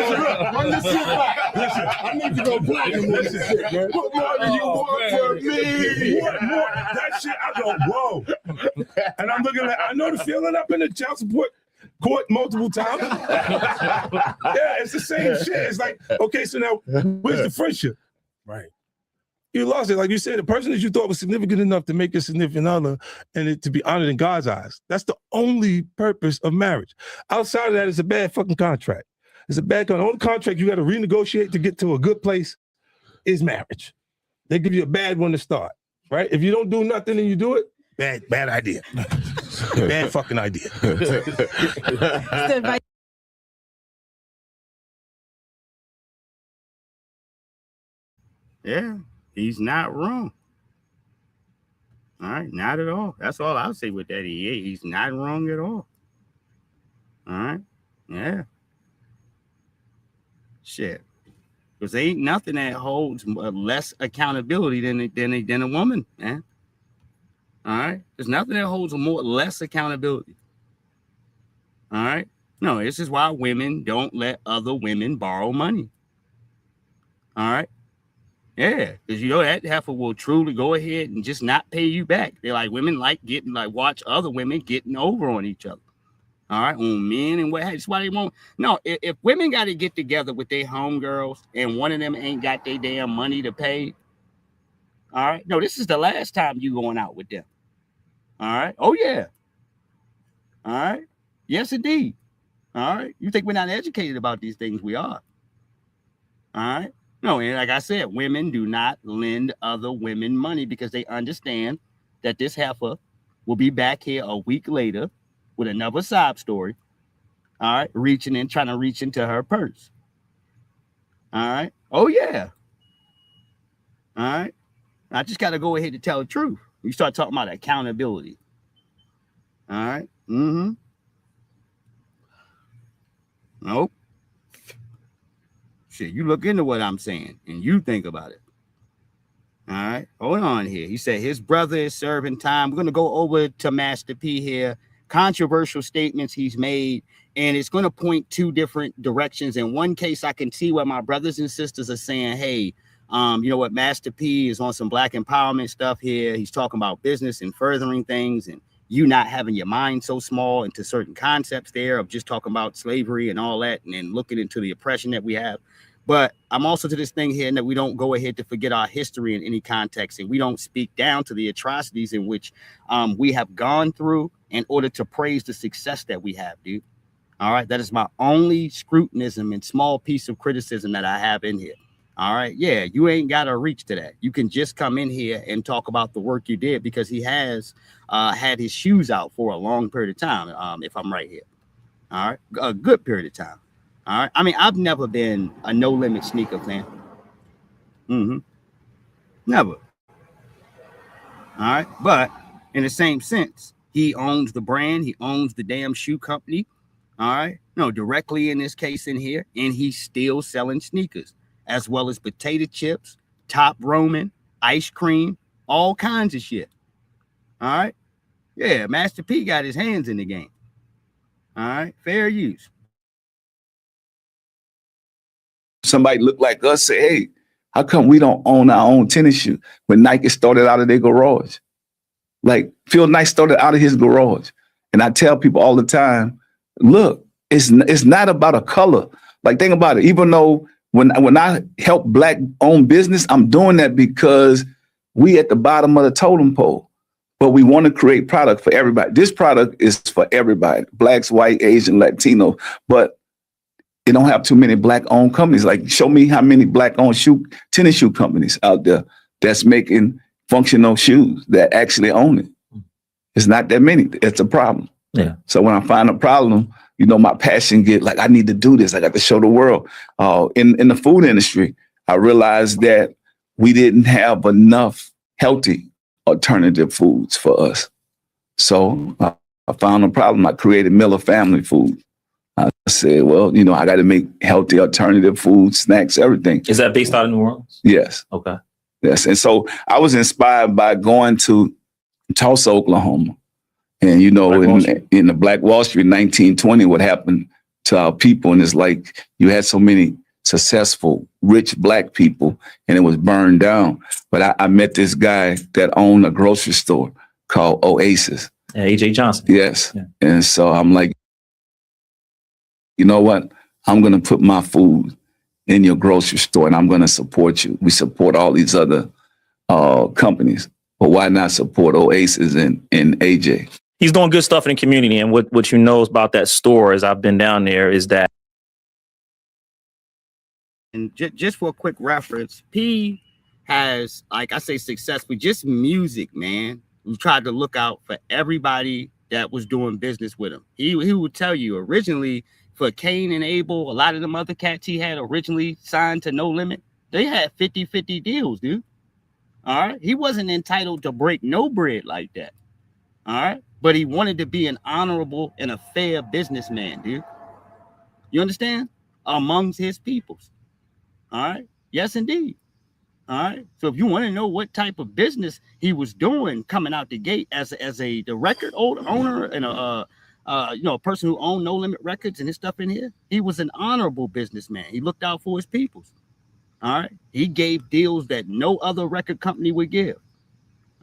Run this shit back. Listen, I need to go platinum with this shit, man. What more do you want from me? What more? That shit, I go, whoa. And I'm looking at, I know the feeling up in the child support court multiple times. Yeah, it's the same shit. It's like, okay, so now where's the friendship? Right. You lost it. Like you said, the person that you thought was significant enough to make a significant other and it to be honored in God's eyes. That's the only purpose of marriage. Outside of that, it's a bad fucking contract. It's a bad contract. The only contract you got to renegotiate to get to a good place is marriage. They give you a bad one to start, right? If you don't do nothing and you do it, bad idea. Bad fucking idea. Yeah, he's not wrong. All right, not at all. That's all I'll say with that. He's not wrong at all. All right, yeah. Shit. Because there ain't nothing that holds less accountability than a woman, man. All right, there's nothing that holds less accountability. All right, no, this is why women don't let other women borrow money. All right, yeah, because you know that heifer will truly go ahead and just not pay you back. They're like, women like watch other women getting over on each other. All right, on men and what. That's why they won't. No, if women got to get together with their homegirls and one of them ain't got their damn money to pay. All right, no, this is the last time you going out with them. All right. Oh, yeah. All right. Yes, indeed. All right. You think we're not educated about these things? We are. All right. No, and like I said, women do not lend other women money because they understand that this heifer will be back here a week later with another sob story. All right. Trying to reach into her purse. All right. Oh, yeah. All right. I just got to go ahead and tell the truth. You start talking about accountability. All right. Mm-hmm. Nope. Shit, you look into what I'm saying and you think about it. All right. Hold on here. He said his brother is serving time. We're going to go over to Master P here. Controversial statements he's made, and it's going to point two different directions. In one case, I can see where my brothers and sisters are saying, hey, You know what? Master P is on some black empowerment stuff here. He's talking about business and furthering things, and you not having your mind so small into certain concepts there of just talking about slavery and all that, and then looking into the oppression that we have. But I'm also to this thing here that we don't go ahead to forget our history in any context, and we don't speak down to the atrocities in which we have gone through in order to praise the success that we have, dude. All right. That is my only scrutinism and small piece of criticism that I have in here. All right. Yeah, you ain't got to reach to that. You can just come in here and talk about the work you did, because he has had his shoes out for a long period of time, if I'm right here. All right. A good period of time. All right. I mean, I've never been a No Limit sneaker fan. Never. All right. But in the same sense, he owns the brand. He owns the damn shoe company. All right. No, directly in this case in here. And he's still selling sneakers, as well as potato chips, Top Roman, ice cream, all kinds of shit. All right. Yeah. Master P got his hands in the game. All right. Fair use. Somebody look like us, say, hey, how come we don't own our own tennis shoe? When Nike started out of their garage. Like Phil Knight started out of his garage. And I tell people all the time, look, it's not about a color. Like, think about it. Even though when I help black owned business, I'm doing that because we at the bottom of the totem pole. But we want to create product for everybody. This product is for everybody, blacks, white, Asian, Latino. But you don't have too many black-owned companies. Like, show me how many black-owned tennis shoe companies out there that's making functional shoes that actually own it. It's not that many. It's a problem. Yeah. So when I find a problem, you know, my passion get like, I need to do this. I got to show the world. In the food industry, I realized that we didn't have enough healthy alternative foods for us. So I found a problem. I created Miller Family Food. I said, well, you know, I got to make healthy alternative food, snacks, everything. Is that based out of New Orleans? Yes. Okay. Yes. And so I was inspired by going to Tulsa, Oklahoma. And, you know, in the Black Wall Street, 1920, what happened to our people. And it's like you had so many successful, rich black people, and it was burned down. But I met this guy that owned a grocery store called Oasis. Yeah, A.J. Johnson. Yes. Yeah. And so I'm like, you know what? I'm going to put my food in your grocery store and I'm going to support you. We support all these other companies, but why not support Oasis and AJ? He's doing good stuff in the community. And what you know about that store, as I've been down there, is that. And just for a quick reference, P has, like I say, successfully, just music, man. We tried to look out for everybody that was doing business with him. He would tell you originally, for Cain and Abel, a lot of them other cats he had originally signed to No Limit, they had 50-50 deals, dude. All right. He wasn't entitled to break no bread like that. All right. But he wanted to be an honorable and a fair businessman, dude. You understand? Amongst his peoples. All right. Yes, indeed. All right. So if you want to know what type of business he was doing coming out the gate as the record owner and a person who owned No Limit Records and his stuff in here, he was an honorable businessman. He looked out for his peoples. All right. He gave deals that no other record company would give.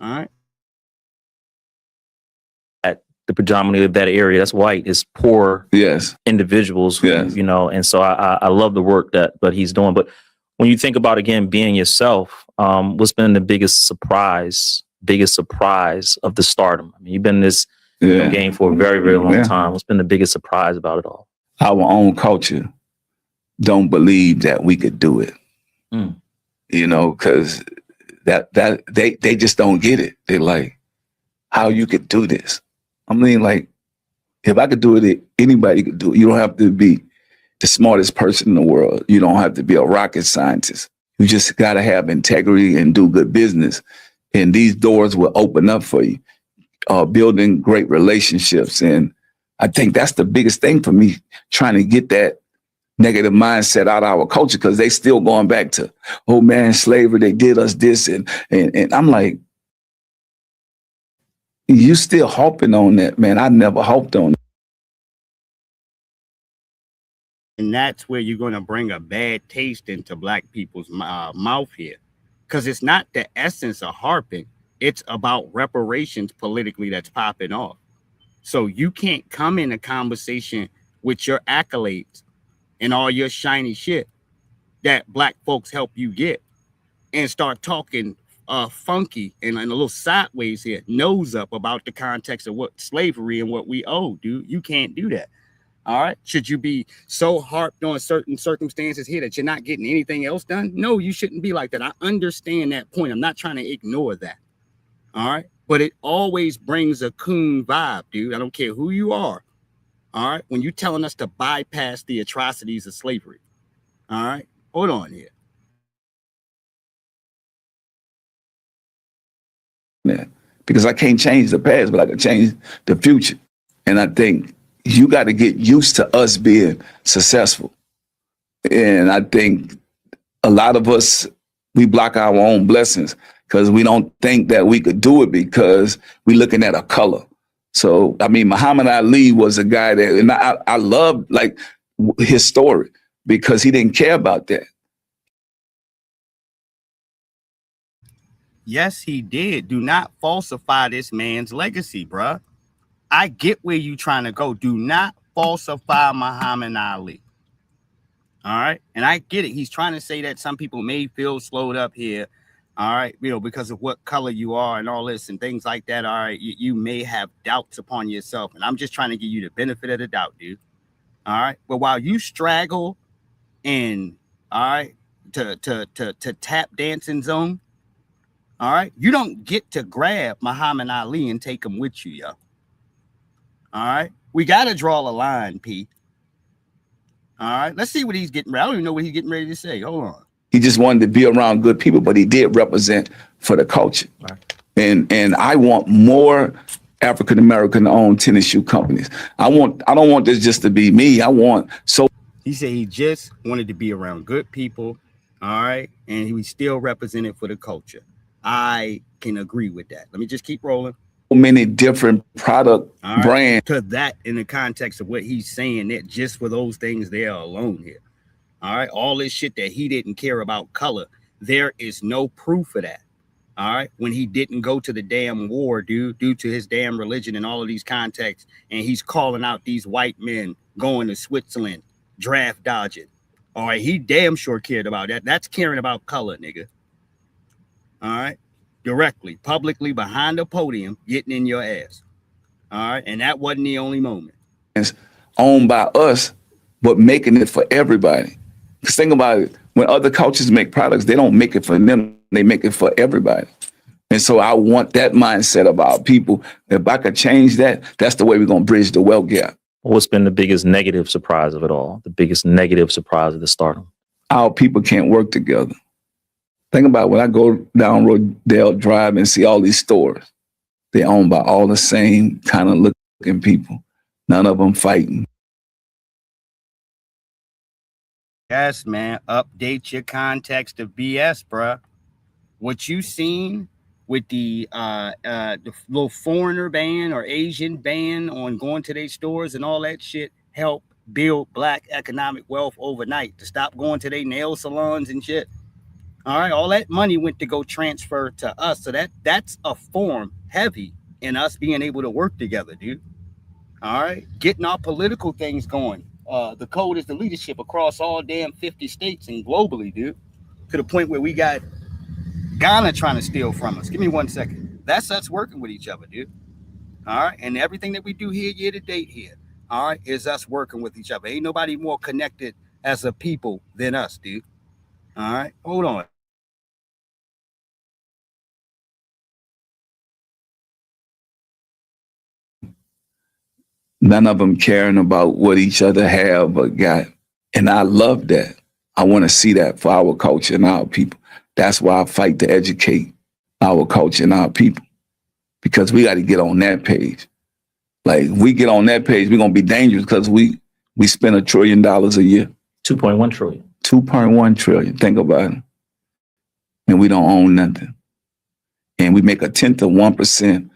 All right. The predominantly of that area that's white is poor individuals who, you know, and so I love the work that he's doing. But when you think about, again, being yourself, what's been the biggest surprise of the stardom? I mean, you've been in this game for a very, very long time. What's been the biggest surprise about it all? Our own culture don't believe that we could do it. You know, because that they just don't get it. They're like, how you could do this? I mean, like, if I could do it, anybody could do it. You don't have to be the smartest person in the world. You don't have to be a rocket scientist. You just got to have integrity and do good business. And these doors will open up for you, building great relationships. And I think that's the biggest thing for me, trying to get that negative mindset out of our culture, because they still going back to, oh man, slavery, they did us this. And I'm like, you still harping on that, man. I never harped on And that's where you're going to bring a bad taste into black people's mouth here. Because it's not the essence of harping. It's about reparations politically that's popping off. So you can't come in a conversation with your accolades and all your shiny shit that black folks help you get and start talking funky and a little sideways here, nose up about the context of what slavery and what we owe, dude. You can't do that. All right. Should you be so harped on certain circumstances here that you're not getting anything else done? No, you shouldn't be like that. I understand that point. I'm not trying to ignore that. All right. But it always brings a coon vibe, dude. I don't care who you are. All right. When you're telling us to bypass the atrocities of slavery. All right. Hold on here. Yeah. Because I can't change the past, but I can change the future. And I think you got to get used to us being successful. And I think a lot of us, we block our own blessings because we don't think that we could do it because we're looking at a color. So, I mean, Muhammad Ali was a guy that, and I love like his story because he didn't care about that. Yes, he did. Do not falsify this man's legacy, bruh. I get where you trying to go. Do not falsify Muhammad Ali. All right. And I get it. He's trying to say that some people may feel slowed up here. All right. You know, because of what color you are and all this and things like that. All right. You may have doubts upon yourself. And I'm just trying to give you the benefit of the doubt, dude. All right. But while you straggle in, all right, to tap dancing zone, all right, you don't get to grab Muhammad Ali and take him with you, yo. All right, we got to draw a line, P. All right, let's see what he's getting ready. I don't even know what he's getting ready to say. Hold on. He just wanted to be around good people, but he did represent for the culture. Right. And I want more African American owned tennis shoe companies. I don't want this just to be me. I want so. He said he just wanted to be around good people. All right, and he was still represented for the culture. I can agree with that. Let me just keep rolling. So many different product brands. To that in the context of what he's saying, that just for those things there alone here. All right. All this shit that he didn't care about color. There is no proof of that. All right. When he didn't go to the damn war, due to his damn religion and all of these contexts. And he's calling out these white men going to Switzerland, draft dodging. All right. He damn sure cared about that. That's caring about color, nigga. All right. Directly, publicly, behind the podium, getting in your ass. All right. And that wasn't the only moment. It's owned by us, but making it for everybody. Because think about it. When other cultures make products, they don't make it for them. They make it for everybody. And so I want that mindset of our people. If I could change that, that's the way we're going to bridge the wealth gap. What's been the biggest negative surprise of it all? The biggest negative surprise of the stardom? Our people can't work together. Think about when I go down Rodale Drive and see all these stores. They're owned by all the same kind of looking people. None of them fighting. Yes, man. Update your context of BS, bruh. What you seen with the little foreigner ban or Asian ban on going to their stores and all that shit help build black economic wealth overnight to stop going to their nail salons and shit. All right, all that money went to go transfer to us. So that's a form heavy in us being able to work together, dude. All right, getting our political things going. The code is the leadership across all damn 50 states and globally, dude. To the point where we got Ghana trying to steal from us. Give me 1 second. That's us working with each other, dude. All right, and everything that we do here year to date here, all right, is us working with each other. Ain't nobody more connected as a people than us, dude. All right, hold on. None of them caring about what each other have or got. And I love that. I want to see that for our culture and our people. That's why I fight to educate our culture and our people. Because we got to get on that page. Like, we get on that page, we're going to be dangerous because we spend $1 trillion a year. 2.1 trillion. 2.1 trillion. Think about it. And we don't own nothing. And we make 0.1%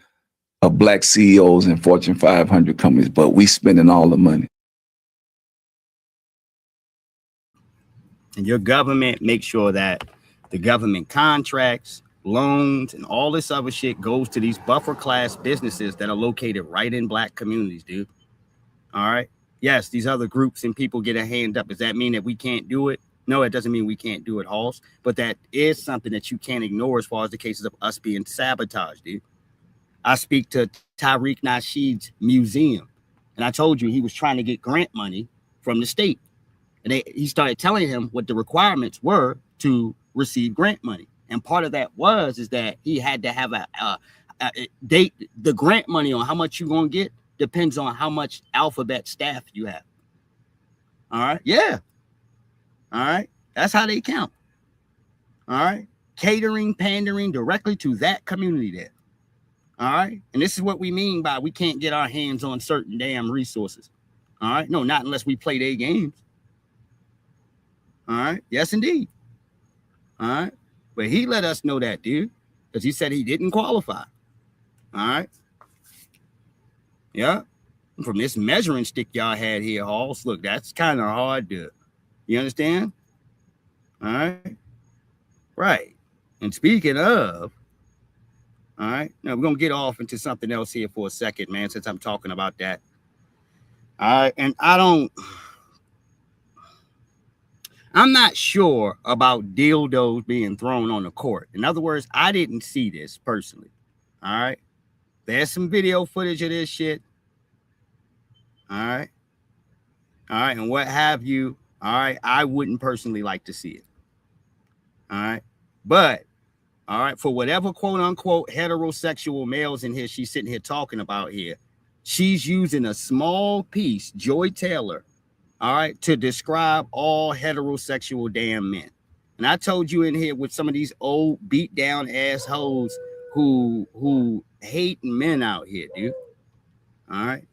of black CEOs in Fortune 500 companies, but we spending all the money. And your government makes sure that the government contracts, loans, and all this other shit goes to these buffer class businesses that are located right in black communities, dude. All right. Yes, these other groups and people get a hand up. Does that mean that we can't do it? No, it doesn't mean we can't do it, Halls. But that is something that you can't ignore as far as the cases of us being sabotaged, dude. I speak to Tariq Nasheed's museum, and I told you he was trying to get grant money from the state. And he started telling him what the requirements were to receive grant money. And part of that is that he had to have the grant money on how much you're going to get depends on how much alphabet staff you have. All right. Yeah. All right. That's how they count. All right. Catering, pandering directly to that community there. All right. And this is what we mean by we can't get our hands on certain damn resources. All right. No, not unless we play their games. All right. Yes, indeed. All right. But he let us know that, dude, because he said he didn't qualify. All right. Yeah. From this measuring stick y'all had here, Halls, look, that's kind of hard to, you understand? All right. Right. And speaking of, all right, now we're going to get off into something else here for a second, man, since I'm talking about that. All right. And I'm not sure about dildos being thrown on the court. In other words, I didn't see this personally. All right. There's some video footage of this shit. All right. All right. And what have you. All right. I wouldn't personally like to see it. All right. But, all right, for whatever quote unquote heterosexual males in here she's sitting here talking about here, she's using a small piece, Joy Taylor, all right, to describe all heterosexual damn men. And I told you in here with some of these old beat down assholes who hate men out here, dude. All right.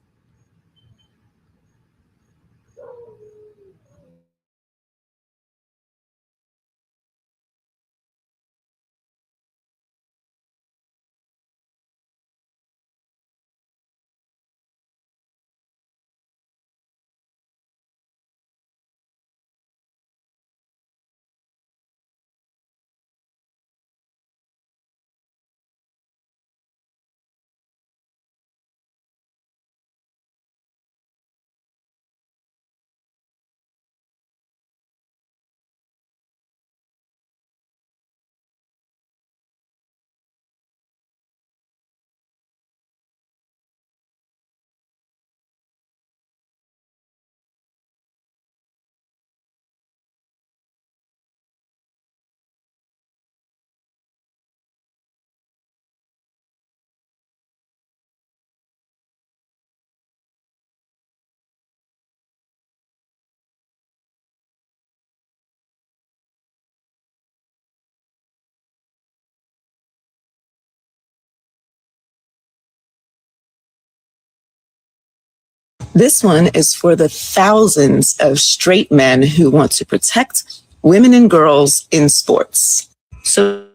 This one is for the thousands of straight men who want to protect women and girls in sports. So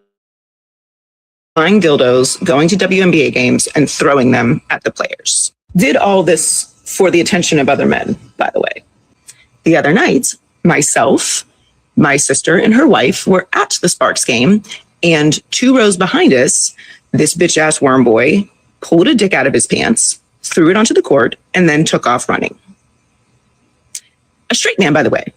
buying dildos, going to WNBA games, and throwing them at the players. Did all this for the attention of other men, by the way. The other night, myself, my sister, and her wife were at the Sparks game, and 2 rows behind us, this bitch-ass worm boy pulled a dick out of his pants, threw it onto the court, and then took off running. A straight man, by the way.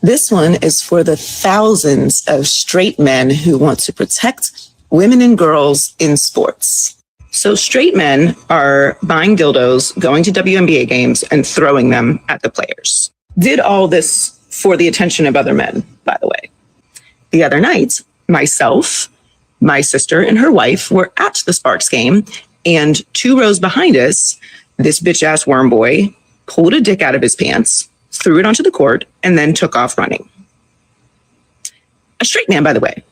This one is for the thousands of straight men who want to protect women and girls in sports. So straight men are buying dildos, going to WNBA games, and throwing them at the players. Did all this for the attention of other men, by the way. The other night, myself, my sister, and her wife were at the Sparks game, and 2 rows behind us, this bitch-ass worm boy pulled a dick out of his pants, threw it onto the court, and then took off running. A straight man, by the way.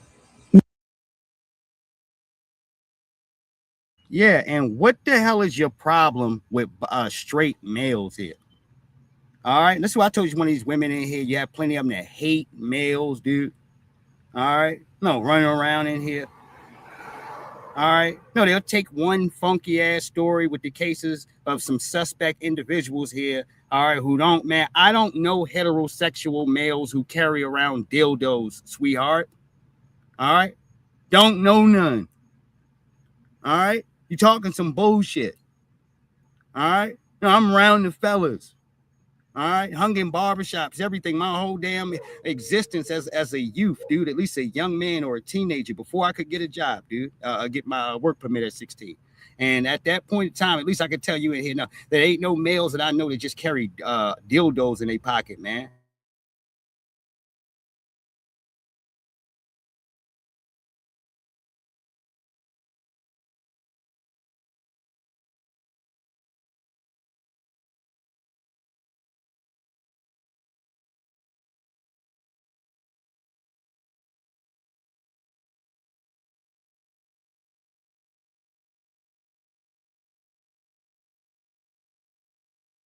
Yeah, and what the hell is your problem with straight males here? All right, that's why I told you one of these women in here, you have plenty of them that hate males, dude. All right, no, running around in here. All right. No, they'll take one funky ass story with the cases of some suspect individuals here. all right, who don't, man, I don't know heterosexual males who carry around dildos, sweetheart. All right, don't know none. All right, you talking some bullshit. All right, no, I'm around the fellas. All right, hung in barbershops, everything, my whole damn existence as a youth, dude, at least a young man or a teenager before I could get a job, dude, get my work permit at 16. And at that point in time, at least I could tell you in here now, there ain't no males that I know that just carry dildos in their pocket, man.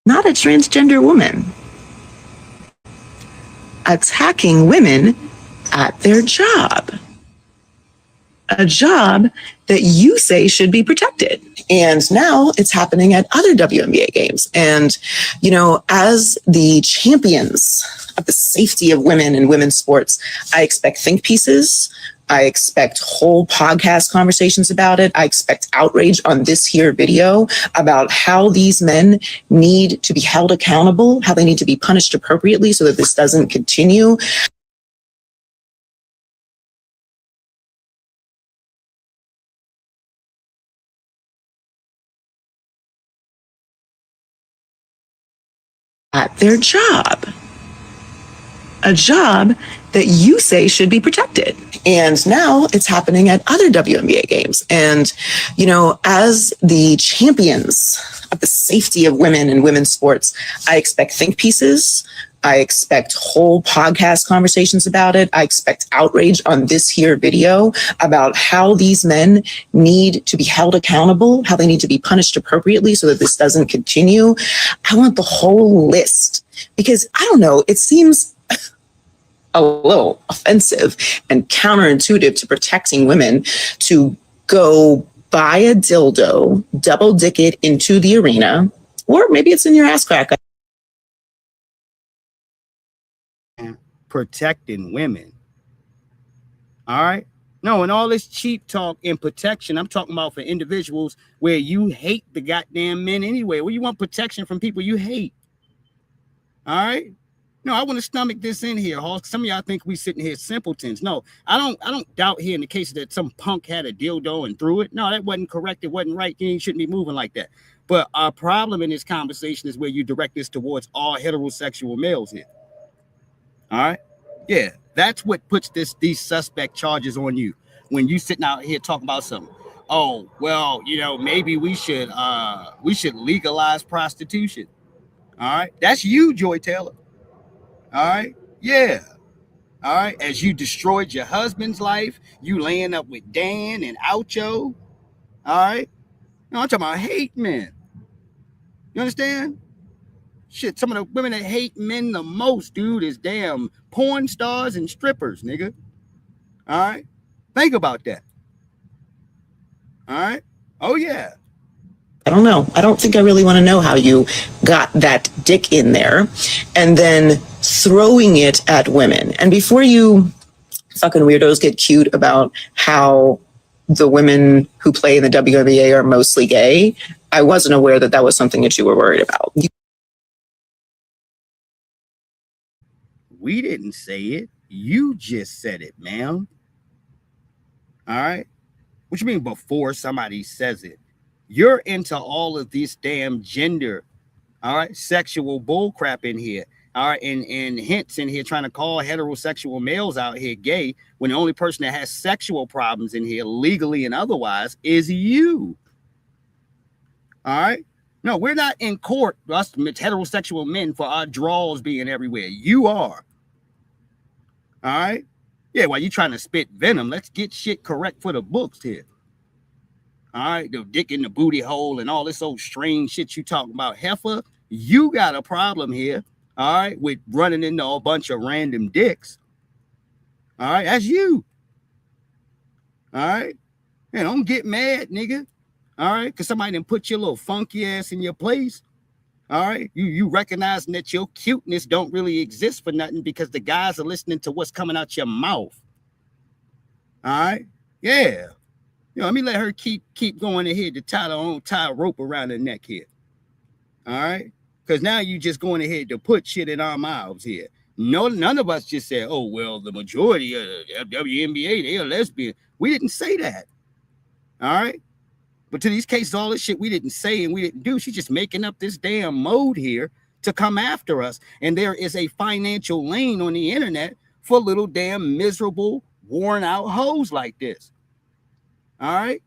Not a transgender woman, attacking women at their job. A job that you say should be protected. And now it's happening at other WNBA games. And, you know, as the champions of the safety of women in women's sports, I expect think pieces. I expect whole podcast conversations about it. I expect outrage on this here video about how these men need to be held accountable, how they need to be punished appropriately so that this doesn't continue. At their job. A job that you say should be protected. And now it's happening at other WNBA games. And, you know, as the champions of the safety of women in women's sports, I expect think pieces. I expect whole podcast conversations about it. I expect outrage on this here video about how these men need to be held accountable, how they need to be punished appropriately so that this doesn't continue. I want the whole list because I don't know, it seems a little offensive and counterintuitive to protecting women to go buy a dildo, double dick it into the arena, or maybe it's in your ass crack. Protecting women. All right. No, and all this cheap talk and protection, I'm talking about for individuals where you hate the goddamn men anyway. Where you want protection from people you hate. All right. No, I want to stomach this in here, Hall. Some of y'all think we sitting here simpletons. No, I don't doubt here in the case that some punk had a dildo and threw it. No, that wasn't correct. It wasn't right. You shouldn't be moving like that. But our problem in this conversation is where you direct this towards all heterosexual males here. All right. Yeah, that's what puts these suspect charges on you when you sitting out here talking about something. Oh, well, you know, maybe we should legalize prostitution. All right. That's you, Joy Taylor. All right. Yeah. All right. As you destroyed your husband's life, you laying up with Dan and Oucho. All right. No, I'm talking about hate men. You understand? Shit, some of the women that hate men the most, dude, is damn porn stars and strippers, nigga. All right? Think about that. All right? Oh, yeah. I don't know. I don't think I really want to know how you got that dick in there and then throwing it at women. And before you fucking weirdos get cute about how the women who play in the WNBA are mostly gay, I wasn't aware that that was something that you were worried about. We didn't say it. You just said it, ma'am. All right? What you mean before somebody says it? You're into all of this damn gender, all right, sexual bullcrap in here, all right, and hints in here trying to call heterosexual males out here gay when the only person that has sexual problems in here, legally and otherwise, is you. All right? No, we're not in court, us heterosexual men, for our draws being everywhere. You are. All right? Yeah, while you trying to spit venom, let's get shit correct for the books here. All right, the dick in the booty hole and all this old strange shit you talking about. Heifer, you got a problem here, all right, with running into a bunch of random dicks. All right, that's you. All right? And don't get mad, nigga. All right, because somebody done put your little funky ass in your place. All right. You recognizing that your cuteness don't really exist for nothing because the guys are listening to what's coming out your mouth. All right. Yeah. Let me let her keep going ahead to tie a rope around her neck here. All right. Because now you just going ahead to put shit in our mouths here. No, none of us just said, oh, well, the majority of the WNBA, they are lesbian. We didn't say that. All right. But to these cases, all this shit we didn't say and we didn't do. She's just making up this damn mode here to come after us. And there is a financial lane on the internet for little damn miserable, worn out hoes like this. All right.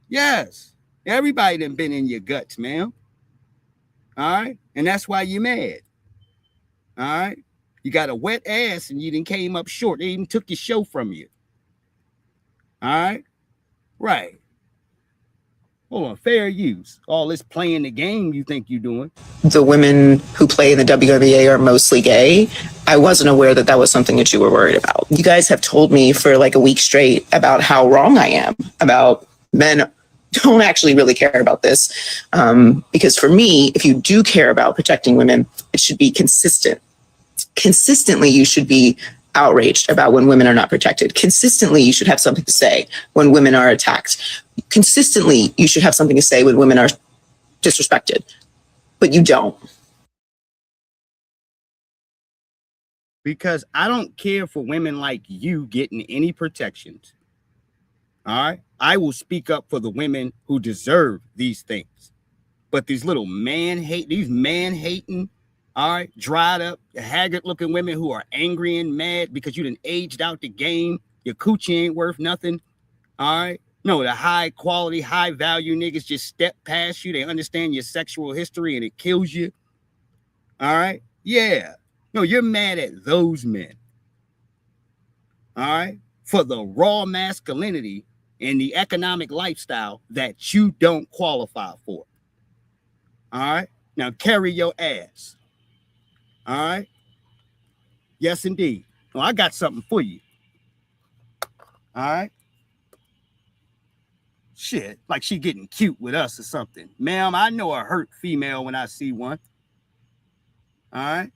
Yes. Everybody done been in your guts, man. All right. And that's why you're mad. All right. You got a wet ass and you done came up short. They even took your show from you. All right. Right. Hold on, fair use. All this playing the game you think you're doing. The women who play in the WNBA are mostly gay. I wasn't aware that that was something that you were worried about. You guys have told me for like a week straight about how wrong I am, about men don't actually really care about this. Because for me, if you do care about protecting women, it should be consistent. Consistently, you should be outraged about when women are not protected. Consistently, you should have something to say when women are attacked. Consistently, you should have something to say when women are disrespected, but you don't. Because I don't care for women like you getting any protections. All right. I will speak up for the women who deserve these things. But these little man-hating, all right, dried up, haggard-looking women who are angry and mad because you done aged out the game, your coochie ain't worth nothing, all right? No, the high-quality, high-value niggas just step past you. They understand your sexual history and it kills you, all right? Yeah. No, you're mad at those men, all right, for the raw masculinity and the economic lifestyle that you don't qualify for, all right? Now, carry your ass. All right. Yes, indeed. Well, I got something for you. All right. Shit, like she getting cute with us or something. Ma'am, I know a hurt female when I see one. All right.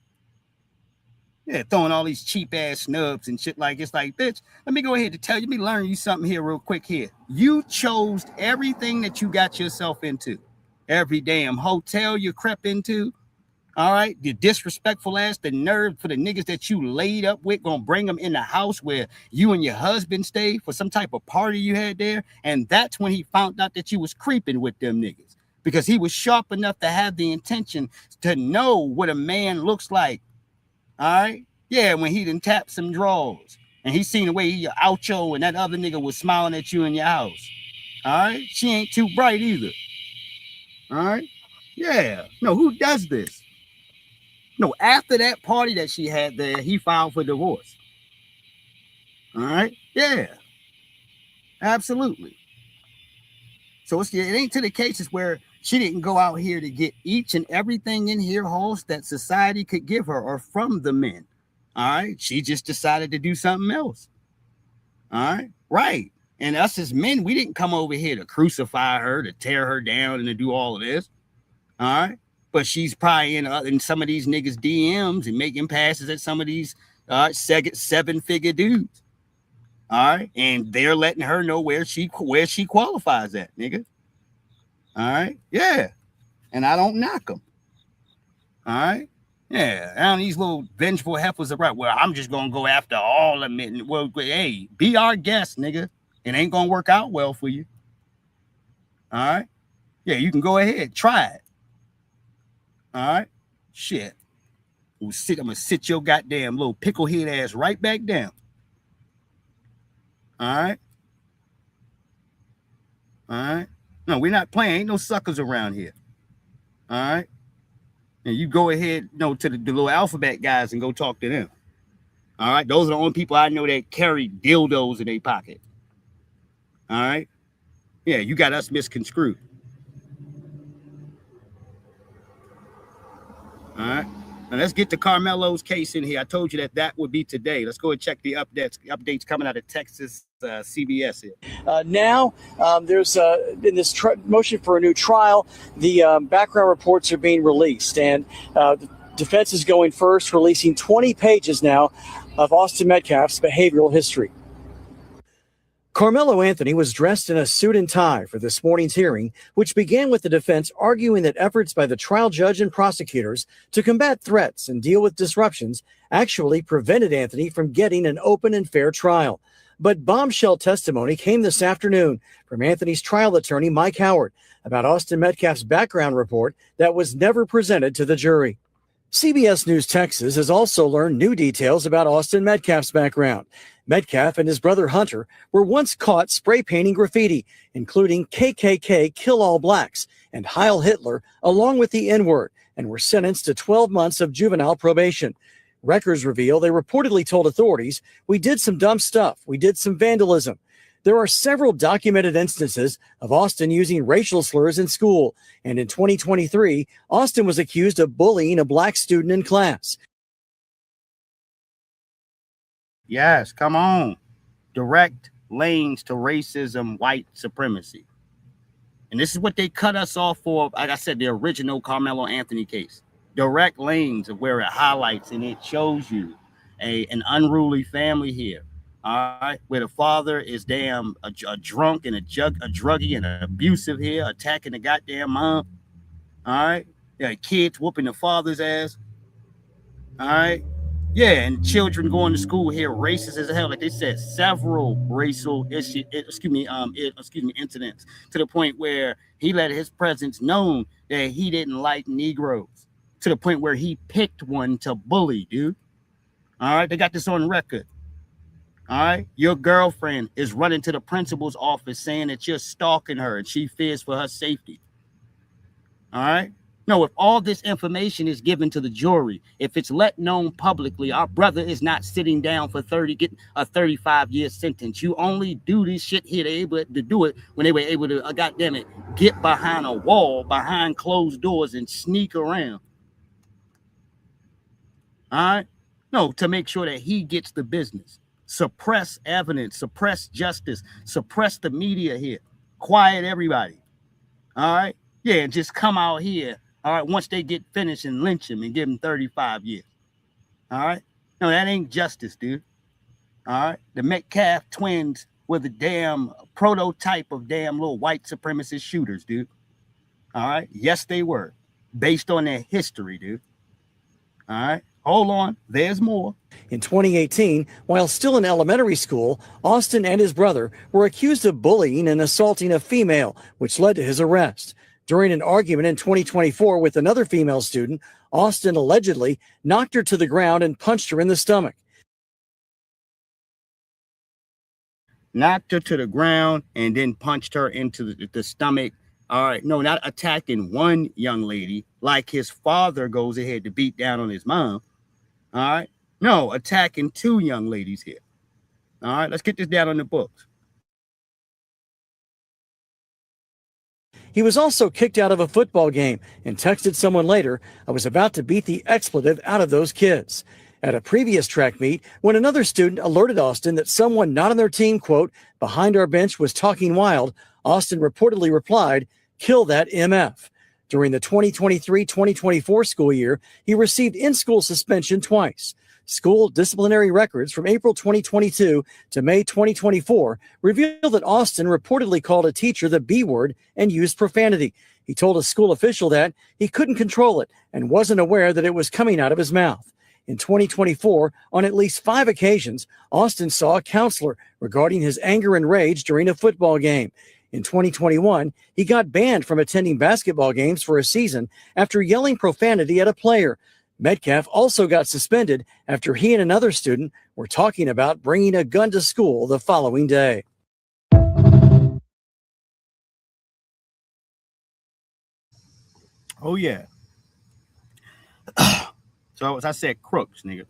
Yeah, throwing all these cheap ass snubs and shit like it's like, bitch, let me go ahead and tell you, let me learn you something here real quick here. You chose everything that you got yourself into. Every damn hotel you crept into. All right, the disrespectful ass, the nerve for the niggas that you laid up with, gonna bring them in the house where you and your husband stay for some type of party you had there. And that's when he found out that you was creeping with them niggas because he was sharp enough to have the intention to know what a man looks like. All right. Yeah, when he done tapped some drawers and he seen the way he outro and that other nigga was smiling at you in your house. All right. She ain't too bright either. All right. Yeah. No, who does this? No, after that party that she had there, he filed for divorce. All right. Yeah. Absolutely. So it ain't to the cases where she didn't go out here to get each and everything in here holes that society could give her or from the men. All right. She just decided to do something else. All right. Right. And us as men, we didn't come over here to crucify her, to tear her down and to do all of this. All right. But she's probably in some of these niggas' DMs and making passes at some of these seven-figure dudes. All right. And they're letting her know where she qualifies at, nigga. All right. Yeah. And I don't knock them. All right. Yeah. And these little vengeful heifers are right. Well, I'm just going to go after all the men. Well, hey, be our guest, nigga. It ain't going to work out well for you. All right. Yeah, you can go ahead. Try it. All right. Shit. I'm gonna sit your goddamn little pickle head ass right back down. All right. All right. No, we're not playing. Ain't no suckers around here. All right. And you go ahead, to the little alphabet guys and go talk to them. All right. Those are the only people I know that carry dildos in their pocket. All right. Yeah, you got us misconstrued. All right. Now let's get to Carmelo's case in here. I told you that would be today. Let's go and check the updates coming out of Texas CBS here. Now, there's in this motion for a new trial, the background reports are being released, and the defense is going first, releasing 20 pages now of Austin Metcalf's behavioral history. Carmelo Anthony was dressed in a suit and tie for this morning's hearing, which began with the defense arguing that efforts by the trial judge and prosecutors to combat threats and deal with disruptions actually prevented Anthony from getting an open and fair trial. But bombshell testimony came this afternoon from Anthony's trial attorney, Mike Howard, about Austin Metcalf's background report that was never presented to the jury. CBS News Texas has also learned new details about Austin Metcalf's background. Metcalf and his brother Hunter were once caught spray painting graffiti, including KKK Kill All Blacks and Heil Hitler, along with the N-word, and were sentenced to 12 months of juvenile probation. Records reveal they reportedly told authorities, "We did some dumb stuff. We did some vandalism." There are several documented instances of Austin using racial slurs in school, and in 2023, Austin was accused of bullying a black student in class. Yes, come on. Direct lanes to racism, white supremacy. And this is what they cut us off for, like I said, the original Carmelo Anthony case. Direct lanes of where it highlights and it shows you an unruly family here. All right, where the father is a drunk and a druggie and an abusive here, attacking the goddamn mom. All right, yeah, kids whooping the father's ass. All right, yeah, and children going to school here racist as hell. Like they said, several racial incidents to the point where he let his presence known that he didn't like Negroes, to the point where he picked one to bully, dude. All right, they got this on record. All right, your girlfriend is running to the principal's office saying that you're stalking her and she fears for her safety. All right. No, if all this information is given to the jury, if it's let known publicly, our brother is not sitting down for getting a 35-year sentence. You only do this shit here. They're able to do it when they were able to, goddamn it, get behind a wall, behind closed doors and sneak around. All right. No, to make sure that he gets the business. Suppress evidence, suppress justice, suppress the media here, quiet everybody. All right. Yeah, and just come out here. All right. Once they get finished and lynch him and give him 35 years. All right. No, that ain't justice, dude. All right. The Metcalf twins were the damn prototype of damn little white supremacist shooters, dude. All right. Yes, they were, based on their history, dude. All right. Hold on, there's more. In 2018, while still in elementary school, Austin and his brother were accused of bullying and assaulting a female, which led to his arrest. During an argument in 2024 with another female student, Austin allegedly knocked her to the ground and punched her in the stomach. Knocked her to the ground and then punched her into the stomach. All right, no, not attacking one young lady like his father goes ahead to beat down on his mom. All right. No, attacking two young ladies here. All right. Let's get this down on the books. He was also kicked out of a football game and texted someone later, "I was about to beat the expletive out of those kids." At a previous track meet, when another student alerted Austin that someone not on their team, quote, "behind our bench was talking wild," Austin reportedly replied, "Kill that MF." During the 2023-2024 school year, he received in-school suspension twice. School disciplinary records from April 2022 to May 2024 revealed that Austin reportedly called a teacher the B word and used profanity. He told a school official that he couldn't control it and wasn't aware that it was coming out of his mouth. In 2024, on at least 5 occasions, Austin saw a counselor regarding his anger and rage during a football game. In 2021, he got banned from attending basketball games for a season after yelling profanity at a player. Metcalf also got suspended after he and another student were talking about bringing a gun to school the following day. Oh, yeah. So, as I said, crooks, nigga.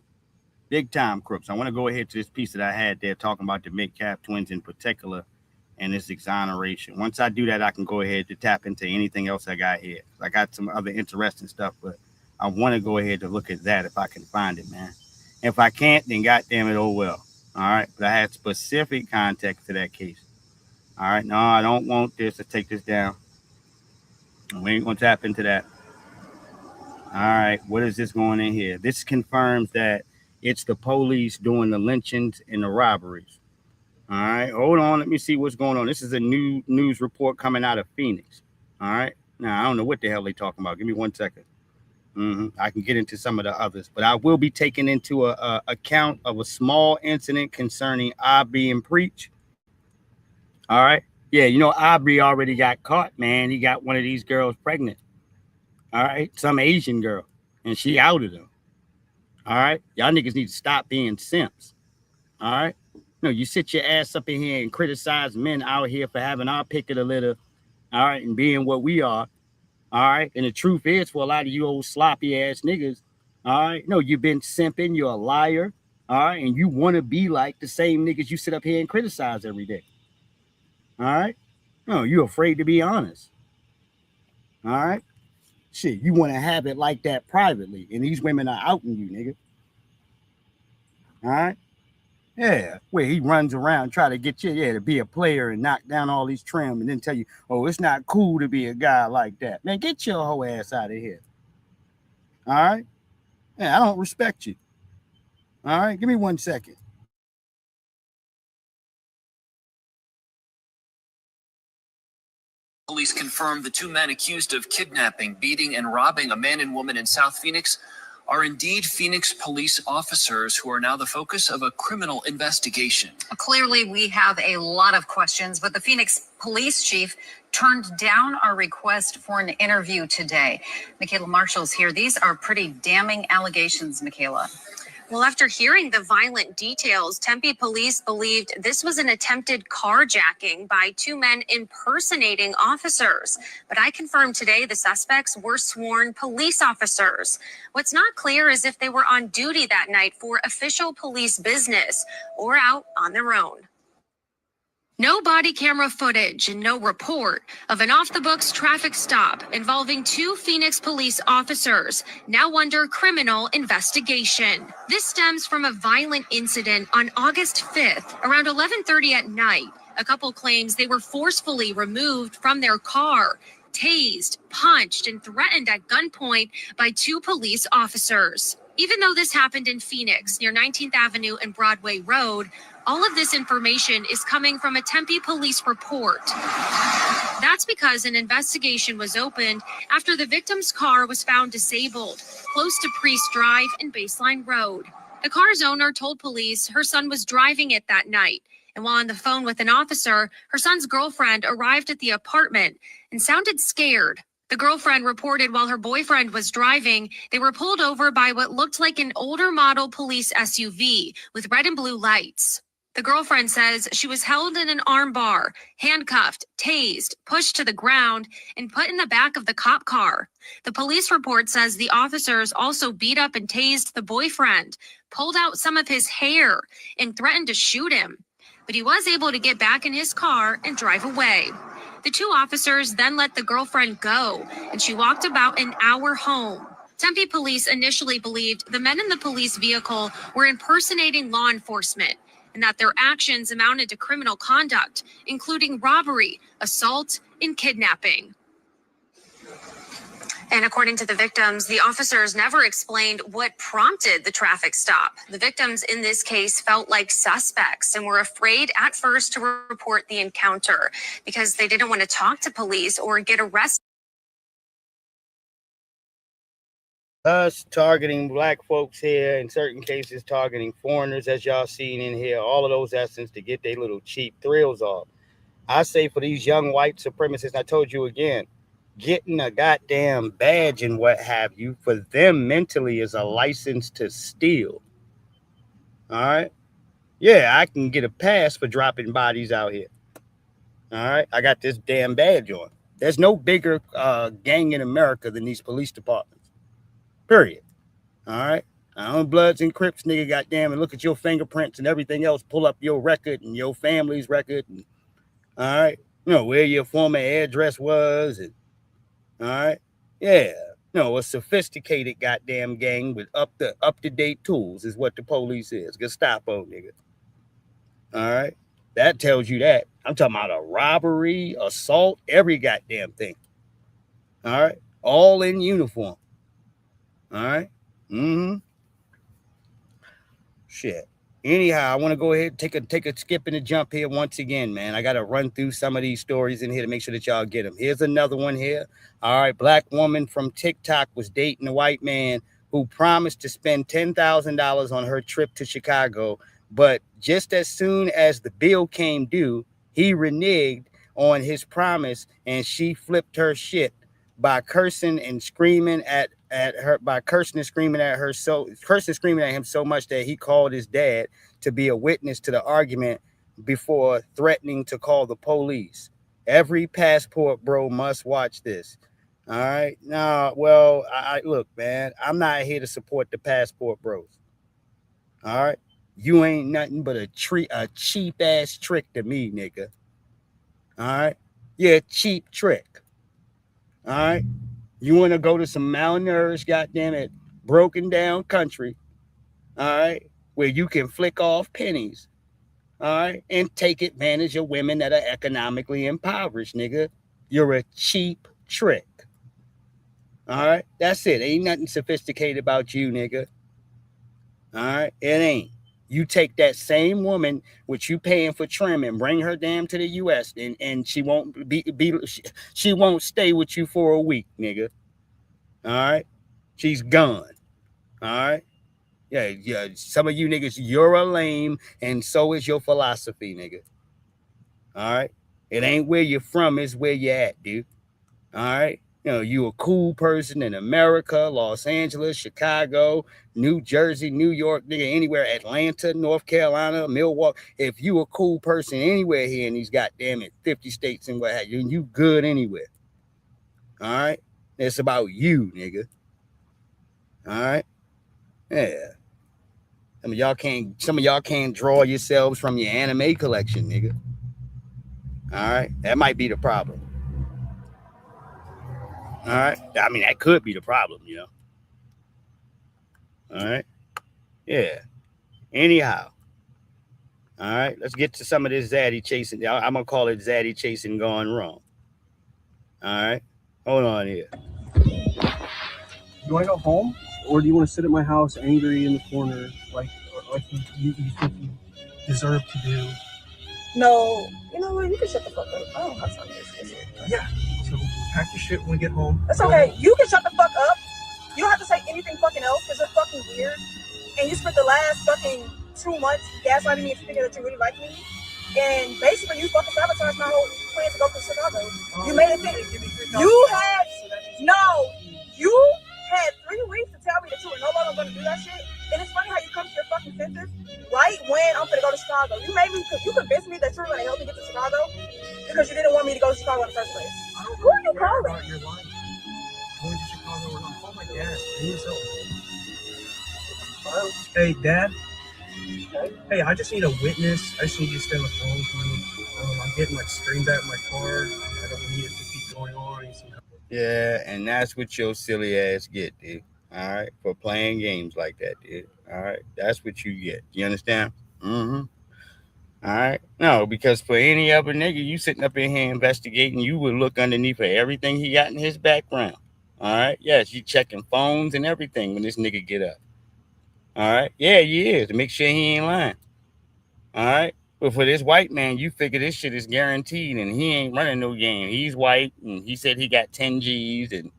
Big time crooks. I want to go ahead to this piece that I had there talking about the Metcalf twins in particular and this exoneration. Once I do that, I can go ahead to tap into anything else I got here. I got some other interesting stuff, but I want to go ahead to look at that if I can find it, man. If I can't, then goddamn it, oh well. All right, but I had specific context to that case. All right, no, I don't want this. Let's take this down. We ain't gonna tap into that. All right, what is this going in here? This confirms that it's the police doing the lynchings and the robberies. All right, hold on. Let me see what's going on. This is a new news report coming out of Phoenix. All right, now I don't know what the hell they talking about. Give me 1 second. I can get into some of the others, but I will be taking into a account of a small incident concerning Aubrey and Preach. All right. Yeah, you know, Aubrey already got caught, man. He got one of these girls pregnant. All right. Some Asian girl. And she outed him. All right. Y'all niggas need to stop being simps. All right. No, you sit your ass up in here and criticize men out here for having our pick of the litter. All right. And being what we are. All right. And the truth is, for a lot of you old sloppy ass niggas, all right. No, you've been simping. You're a liar. All right. And you want to be like the same niggas you sit up here and criticize every day. All right. No, you're afraid to be honest. All right. Shit, you want to have it like that privately. And these women are outing you, nigga. All right. Yeah. Where he runs around, try to get you, to be a player and knock down all these trim and then tell you, oh, it's not cool to be a guy like that. Man, get your whole ass out of here. All right. Yeah, I don't respect you. All right. Give me 1 second. Police confirmed the two men accused of kidnapping, beating, and robbing a man and woman in South Phoenix are indeed Phoenix police officers who are now the focus of a criminal investigation. Clearly, we have a lot of questions, but the Phoenix police chief turned down our request for an interview today. Michaela Marshall's here. These are pretty damning allegations, Michaela. Well, after hearing the violent details, Tempe police believed this was an attempted carjacking by two men impersonating officers. But I confirmed today the suspects were sworn police officers. What's not clear is if they were on duty that night for official police business or out on their own. No body camera footage and no report of an off-the-books traffic stop involving two Phoenix police officers now under criminal investigation. This stems from a violent incident on August 5th, around 11:30 at night. A couple claims they were forcefully removed from their car, tased, punched, and threatened at gunpoint by two police officers. Even though this happened in Phoenix near 19th Avenue and Broadway Road, all of this information is coming from a Tempe police report. That's because an investigation was opened after the victim's car was found disabled close to Priest Drive and Baseline Road. The car's owner told police her son was driving it that night. And while on the phone with an officer, her son's girlfriend arrived at the apartment and sounded scared. The girlfriend reported while her boyfriend was driving, they were pulled over by what looked like an older model police SUV with red and blue lights. The girlfriend says she was held in an arm bar, handcuffed, tased, pushed to the ground, and put in the back of the cop car. The police report says the officers also beat up and tased the boyfriend, pulled out some of his hair, and threatened to shoot him. But he was able to get back in his car and drive away. The two officers then let the girlfriend go, and she walked about an hour home. Tempe police initially believed the men in the police vehicle were impersonating law enforcement, and that their actions amounted to criminal conduct, including robbery, assault, and kidnapping. And according to the victims, the officers never explained what prompted the traffic stop. The victims in this case felt like suspects and were afraid at first to report the encounter because they didn't want to talk to police or get arrested. Us targeting black folks here, in certain cases targeting foreigners, as y'all seen in here, all of those essence to get their little cheap thrills off. I say for these young white supremacists, I told you again, getting a goddamn badge and what have you, for them mentally is a license to steal. All right? Yeah, I can get a pass for dropping bodies out here. All right? I got this damn badge on. There's no bigger gang in America than these police departments. Period. All right. I own Bloods and Crips, nigga, goddamn, and look at your fingerprints and everything else. Pull up your record and your family's record. And, all right. You know, where your former address was. And, all right. Yeah. No, a sophisticated goddamn gang with up-to-date tools is what the police is. Gestapo, nigga. All right? That tells you that. I'm talking about a robbery, assault, every goddamn thing. All right? All in uniform. All right? Mm-hmm. Shit. Anyhow, I want to go ahead and take a skip and a jump here once again, man. I got to run through some of these stories in here to make sure that y'all get them. Here's another one here. All right, black woman from TikTok was dating a white man who promised to spend $10,000 on her trip to Chicago, but just as soon as the bill came due, he reneged on his promise and she flipped her shit by cursing and screaming at her, cursing and screaming at him so much that he called his dad to be a witness to the argument before threatening to call the police. Every passport bro must watch this. All right. Now, well, I look, man, I'm not here to support the passport bros. All right. You ain't nothing but a cheap ass trick to me, nigga. All right. Yeah, cheap trick. All right. You want to go to some malnourished, goddamn it, broken down country, all right, where you can flick off pennies, all right, and take advantage of women that are economically impoverished, nigga. You're a cheap trick. All right, that's it. Ain't nothing sophisticated about you, nigga. All right, it ain't. You take that same woman, which you paying for trim, and bring her damn to the U.S. and she won't she won't stay with you for a week, nigga. All right, she's gone. All right, yeah. Some of you niggas, you're a lame, and so is your philosophy, nigga. All right, it ain't where you're from, it's where you're at, dude. All right. You know, you a cool person in America, Los Angeles, Chicago, New Jersey, New York, nigga, anywhere, Atlanta, North Carolina, Milwaukee. If you a cool person anywhere here in these goddamn 50 states and what have you, you good anywhere. All right. It's about you, nigga. All right. Yeah. Some of y'all can't draw yourselves from your anime collection, nigga. All right. That might be the problem. All right. I mean, that could be the problem, you know. All right. Yeah. Anyhow. All right. Let's get to some of this zaddy chasing. I'm going to call it zaddy chasing gone wrong. All right. Hold on here. You want to go home? Or do you want to sit at my house angry in the corner like you think you deserve to do? No. You know what? You can shut the fuck up. I don't have time for this shit. Yeah. So pack your shit when we get home. It's okay. You can shut the fuck up. You don't have to say anything fucking else because you're fucking weird. And you spent the last fucking 2 months gaslighting me and thinking that you really like me. And basically, you fucking sabotaged my whole plan to go to Chicago. You made it fit. You had 3 weeks to tell me that you were no longer going to do that shit. And it's funny how you come to your fucking senses right when I'm going to go to Chicago. You convinced me that you were going to help me get to Chicago because you didn't want me to go to Chicago in the first place. Who are you calling? You're lying. Going to Chicago or not? Call my dad. Hey, Dad. Hey, I just need a witness. I just need you to stay on the phone with me. I'm getting like screamed at in my car. I don't need it to keep going on. Yeah, and that's what your silly ass get, dude. All right, for playing games like that, dude. All right, that's what you get. You understand? Mm-hmm. All right. No, because for any other nigga, you sitting up in here investigating, you would look underneath for everything he got in his background. All right. Yes, you checking phones and everything when this nigga get up. All right. Yeah, he is to make sure he ain't lying. All right. But for this white man, you figure this shit is guaranteed and he ain't running no game. He's white and he said he got 10 G's and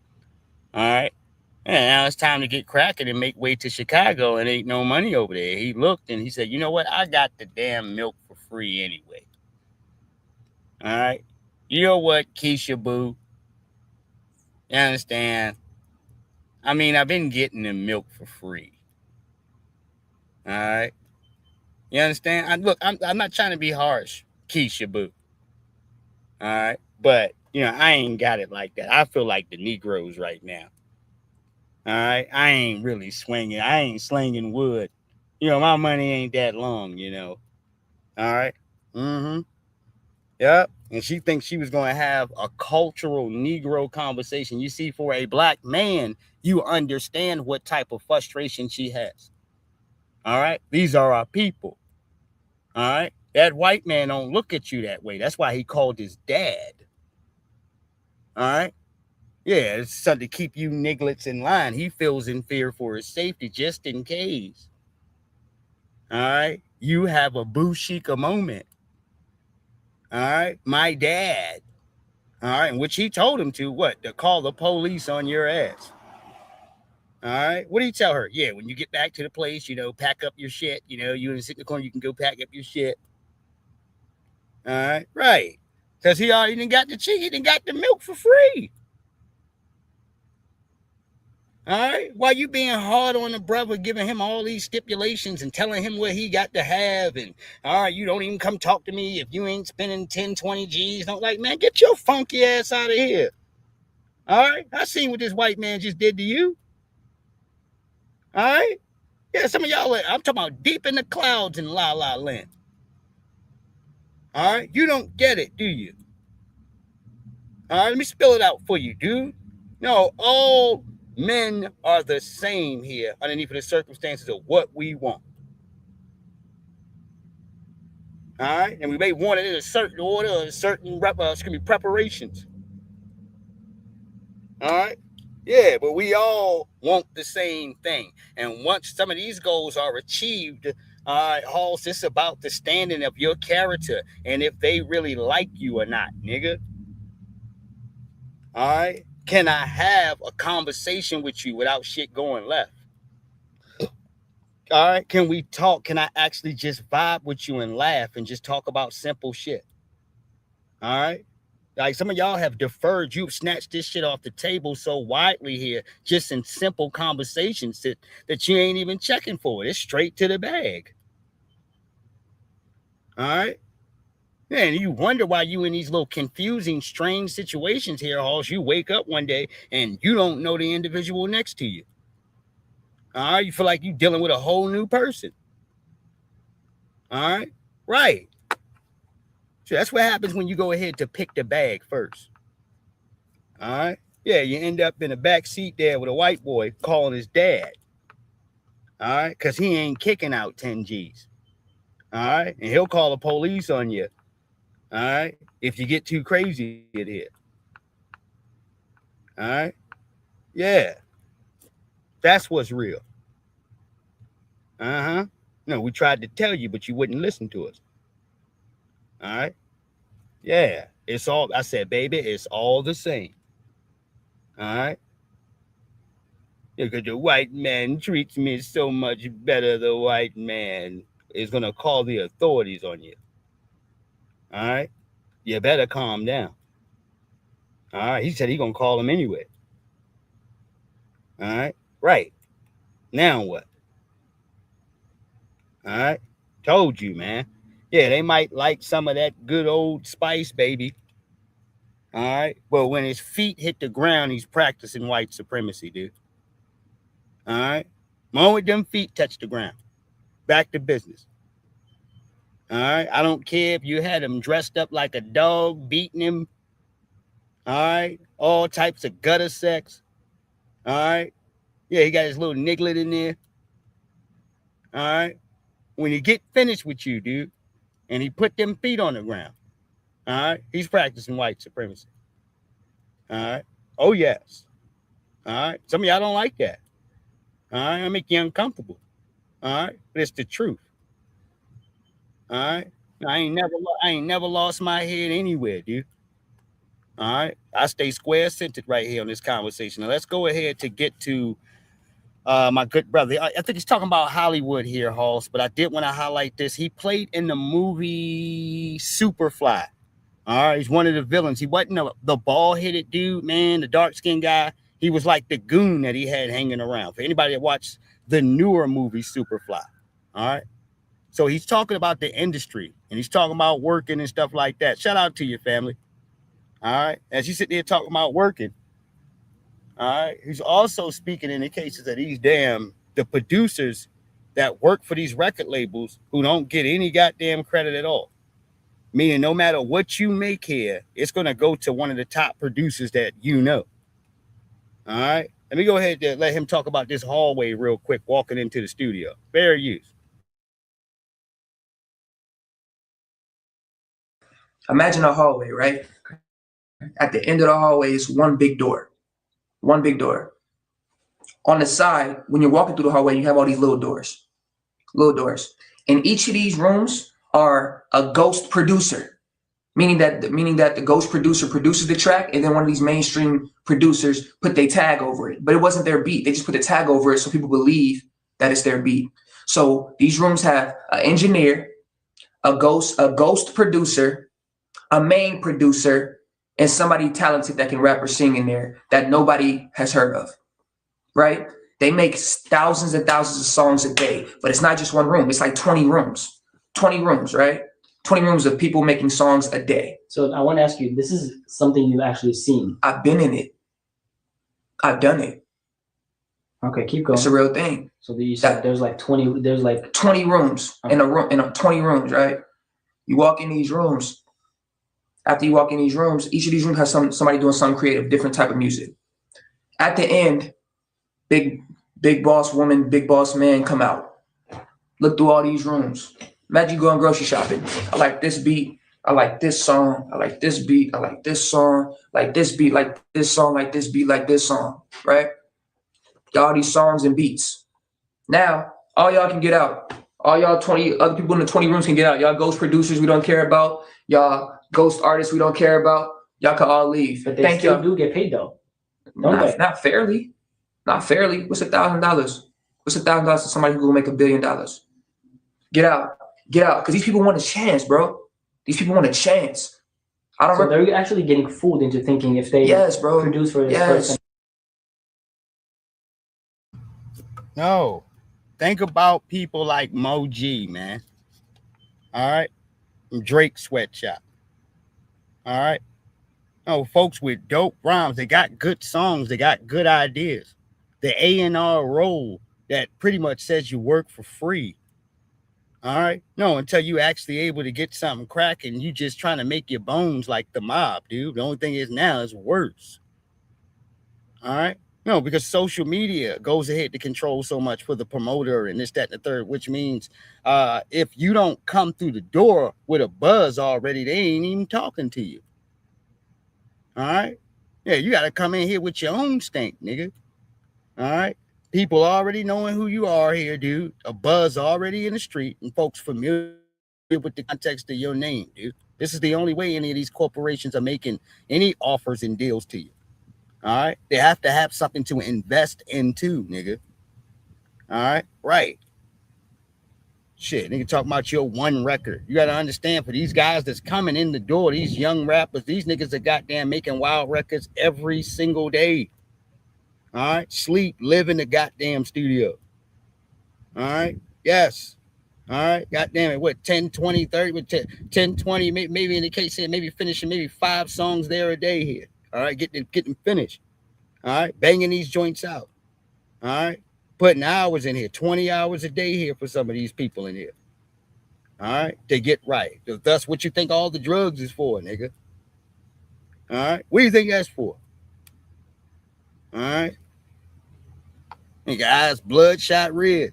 all right. And now it's time to get cracking and make way to Chicago and ain't no money over there. He looked and he said, you know what? I got the damn milk for free anyway. All right. You know what, Keisha Boo? You understand? I mean, I've been getting the milk for free. All right. You understand? I'm not trying to be harsh, Keisha Boo. All right. But, you know, I ain't got it like that. I feel like the Negroes right now. All right. I ain't really swinging. I ain't slinging wood. You know, my money ain't that long, you know. All right. Mm-hmm. Yep. And she thinks she was going to have a cultural Negro conversation. You see, for a black man, you understand what type of frustration she has. All right. These are our people. All right. That white man don't look at you that way. That's why he called his dad. All right. Yeah, it's something to keep you nigglets in line. He feels in fear for his safety just in case. All right. You have a Bushika moment. All right. My dad. All right. In which he told him to what? To call the police on your ass. All right. What do you tell her? Yeah, when you get back to the place, pack up your shit. You sit in the corner, you can go pack up your shit. All right. Right. Because he already done got the chicken, he done got the milk for free. All right. Why you being hard on the brother, giving him all these stipulations and telling him what he got to have? And all right, you don't even come talk to me if you ain't spending 10, 20 G's. Don't like, man, get your funky ass out of here. All right. I seen what this white man just did to you. All right. Yeah, some of y'all, I'm talking about deep in the clouds in La La Land. All right. You don't get it, do you? All right. Let me spill it out for you, dude. No, all men are the same here underneath the circumstances of what we want. All right. And we may want it in a certain order, a certain preparations. All right. Yeah, but we all want the same thing. And once some of these goals are achieved, all right, Halls, it's about the standing of your character and if they really like you or not, nigga. All right. Can I have a conversation with you without shit going left? All right. Can we talk? Can I actually just vibe with you and laugh and just talk about simple shit? All right. Like some of y'all have deferred. You've snatched this shit off the table so widely here, just in simple conversations that you ain't even checking for it. It's straight to the bag. All right. Yeah, and you wonder why you in these little confusing, strange situations here, Halls. You wake up one day and you don't know the individual next to you. All right. You feel like you're dealing with a whole new person. All right. Right. So that's what happens when you go ahead to pick the bag first. All right. Yeah, you end up in the back seat there with a white boy calling his dad. All right. Because he ain't kicking out 10 G's. All right. And he'll call the police on you. All right. If you get too crazy in here. All right. Yeah. That's what's real. Uh-huh. No, we tried to tell you, but you wouldn't listen to us. All right. Yeah. It's all, I said, baby, it's all the same. All right. Because the white man treats me so much better. The white man is going to call the authorities on you. All right. You better calm down. All right. He said he's going to call him anyway. All right. Right. Now what? All right. Told you, man. Yeah, they might like some of that good old spice, baby. All right. But when his feet hit the ground, he's practicing white supremacy, dude. All right. Moment them feet touch the ground. Back to business. All right. I don't care if you had him dressed up like a dog, beating him. All right. All types of gutter sex. All right. Yeah, he got his little niglet in there. All right. When he get finished with you, dude, and he put them feet on the ground, all right, he's practicing white supremacy. All right. Oh, yes. All right. Some of y'all don't like that. All right. I make you uncomfortable. All right. But it's the truth. All right. I ain't never lost my head anywhere, dude. All right. I stay square centered right here on this conversation. Now let's go ahead to get to my good brother. I think he's talking about Hollywood here, Halls, but I did want to highlight this. He played in the movie Superfly. All right. He's one of the villains. He wasn't the bald-headed dude, man, the dark-skinned guy. He was like the goon that he had hanging around. For anybody that watched the newer movie Superfly. All right. So he's talking about the industry and he's talking about working and stuff like that. Shout out to your family. All right. As you sit there talking about working. All right. He's also speaking in the cases of the producers that work for these record labels who don't get any goddamn credit at all. Meaning no matter what you make here, it's going to go to one of the top producers that you know. All right. Let me go ahead and let him talk about this hallway real quick, walking into the studio. Fair use. Imagine a hallway, right? At the end of the hallway is one big door. One big door. On the side, when you're walking through the hallway, you have all these little doors. Little doors. And each of these rooms are a ghost producer. Meaning that the ghost producer produces the track, and then one of these mainstream producers put their tag over it. But it wasn't their beat. They just put the tag over it so people believe that it's their beat. So these rooms have an engineer, a ghost producer, a main producer, and somebody talented that can rap or sing in there that nobody has heard of, right? They make thousands and thousands of songs a day, but it's not just one room. It's like 20 rooms, right? 20 rooms of people making songs a day. So I want to ask you, this is something you've actually seen. I've been in it. I've done it. Okay, keep going. It's a real thing. So you said there's like 20 rooms in a room, 20 rooms, right? You walk in these rooms. After you walk in these rooms, each of these rooms has somebody doing something creative, different type of music. At the end, big boss woman, big boss man come out. Look through all these rooms. Imagine you going grocery shopping. I like this beat. I like this song. I like this beat. I like this song. Like this beat, like this song, like this beat, like this song, right? All these songs and beats. Now, all y'all can get out. All y'all 20 other people in the 20 rooms can get out. Y'all ghost producers we don't care about. Y'all ghost artists we don't care about. Y'all can all leave. But they still do get paid though. Not fairly. Not fairly. What's $1,000? What's $1,000 to somebody who will make $1 billion? Get out. Get out. Because these people want a chance, bro. These people want a chance. So they're actually getting fooled into thinking if they produce for this person. No. Think about people like Mo G, man. All right. Drake Sweatshop. All right. No, folks with dope rhymes. They got good songs. They got good ideas. The A&R role that pretty much says you work for free. All right. No, until you actually able to get something cracking, you just trying to make your bones like the mob, dude. The only thing is now is worse. All right. No, because social media goes ahead to control so much for the promoter and this, that, and the third, which means if you don't come through the door with a buzz already, they ain't even talking to you. All right. Yeah, you got to come in here with your own stink, nigga. All right. People already knowing who you are here, dude. A buzz already in the street and folks familiar with the context of your name, dude. This is the only way any of these corporations are making any offers and deals to you. All right. They have to have something to invest into, nigga. All right. Right. Shit, nigga, talk about your one record. You got to understand, for these guys that's coming in the door, these young rappers, these niggas are goddamn making wild records every single day. All right. Sleep, live in the goddamn studio. All right. Yes. All right. Goddamn it. What, 10, 20, 30, 10, 20, maybe in the case here, maybe finishing maybe 5 songs there a day here. All right. Get them finished. All right. Banging these joints out. All right. Putting hours in here, 20 hours a day here for some of these people in here. All right. To get right. That's what you think all the drugs is for, nigga. All right. What do you think that's for? All right. Nigga, eyes bloodshot red.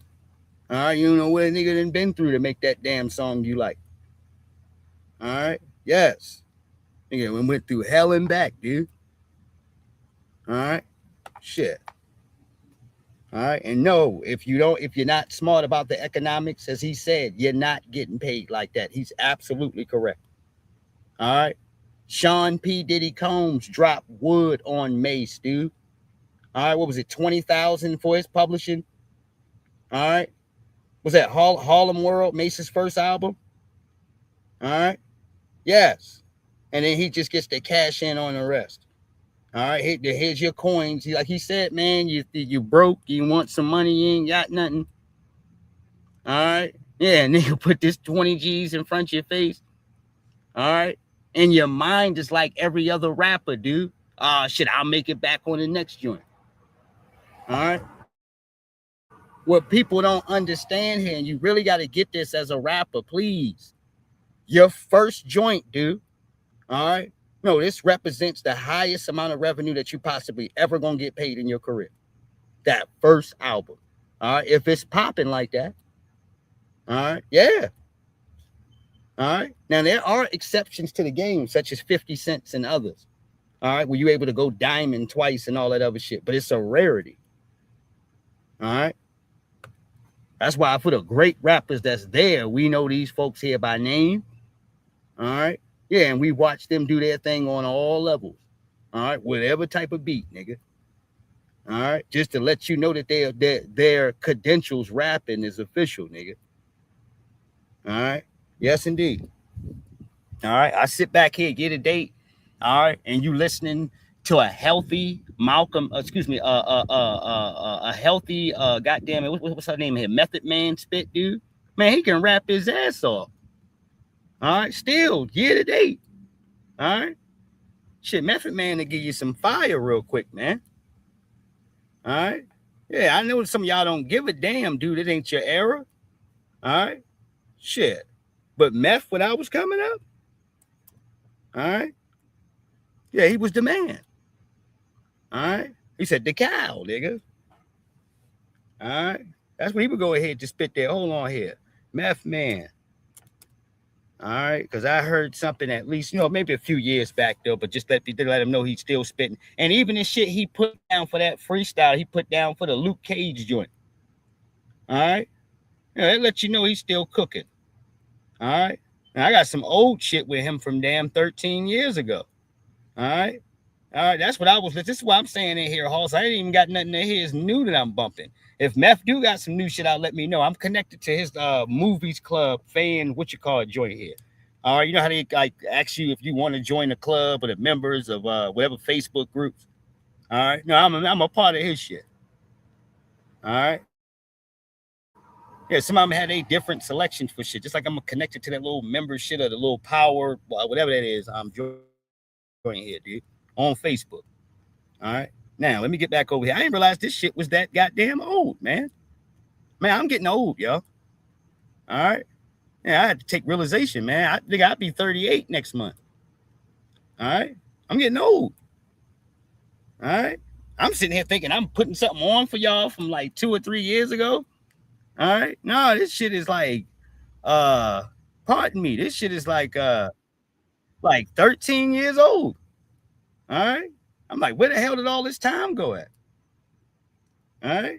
All right. You don't know what a nigga done been through to make that damn song you like. All right. Yes. Nigga, we went through hell and back, dude. All right. Shit. All right. And no, if you're not smart about the economics, as he said, you're not getting paid like that. He's absolutely correct. All right. Sean P. Diddy Combs dropped wood on Mace, dude. All right. What was it? $20,000 for his publishing. All right. Was that Harlem World, Mace's first album? All right. Yes. And then he just gets to cash in on the rest. All right, here's your coins. Like he said, man, you broke, you want some money, you ain't got nothing. All right. Yeah, nigga, put this 20 G's in front of your face. All right. And your mind is like every other rapper, dude. Shit, I'll make it back on the next joint. All right. What people don't understand here, and you really got to get this as a rapper, please. Your first joint, dude. All right. No, this represents the highest amount of revenue that you possibly ever gonna get paid in your career. That first album. All right. If it's popping like that. All right. Yeah. All right. Now there are exceptions to the game, such as 50 Cent and others. All right. Where you're able to go diamond twice and all that other shit. But it's a rarity. All right. That's why for the great rappers that's there, we know these folks here by name. All right. Yeah, and we watch them do their thing on all levels. All right, whatever type of beat, nigga. All right, just to let you know that their credentials rapping is official, nigga. All right, yes indeed. All right, I sit back here, get a date. All right, and you listening to a healthy a healthy goddamn it, what's her name here? Method Man spit, dude. Man, he can rap his ass off. All right, still year to date. All right, shit, Method Man to give you some fire real quick, man. All right, yeah, I know some of y'all don't give a damn, dude. It ain't your era. All right, shit, but Meth when I was coming up, all right, yeah, he was the man. All right, he said the cow, nigga. All right, that's when he would go ahead to spit there. Hold on here, Meth Man. All right, because I heard something at least, maybe a few years back though, but just let him know he's still spitting. And even the shit he put down for that freestyle, he put down for the Luke Cage joint. All right, that lets you know he's still cooking. All right, and I got some old shit with him from damn 13 years ago. All right, that's what I was. This is what I'm saying in here, Hoss. I ain't even got nothing in here is new that I'm bumping. If Meth do got some new shit out, let me know. I'm connected to his movies club fan, joint here. All right, you know how they like ask you if you want to join the club or the members of whatever Facebook groups. All right, no, I'm a part of his shit. All right, yeah, some of them had a different selections for shit, just like I'm connected to that little member shit or the little power, whatever that is. I'm joining here, dude, on Facebook. All right. Now, let me get back over here. I didn't realize this shit was that goddamn old, man. Man, I'm getting old, yo. All right. Yeah, I had to take realization, man. I think I'll be 38 next month. All right. I'm getting old. All right. I'm sitting here thinking I'm putting something on for y'all from like 2 or 3 years ago. All right. No, this shit is like, pardon me. This shit is like 13 years old. All right. I'm like, where the hell did all this time go at? All right.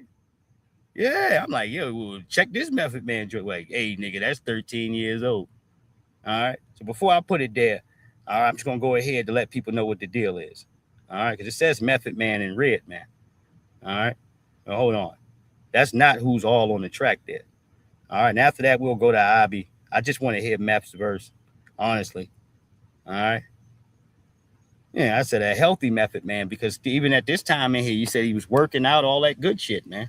Yeah. I'm like, yo, check this Method Man joint. Like, hey, nigga, that's 13 years old. All right. So before I put it there, all right, I'm just going to go ahead to let people know what the deal is. All right. Because it says Method Man in red, man. All right. Now, hold on. That's not who's all on the track there. All right. And after that, we'll go to Abi. I just want to hear Meth's verse, honestly. All right. Yeah, I said a healthy Method Man, because even at this time in here, you said he was working out, all that good shit, man.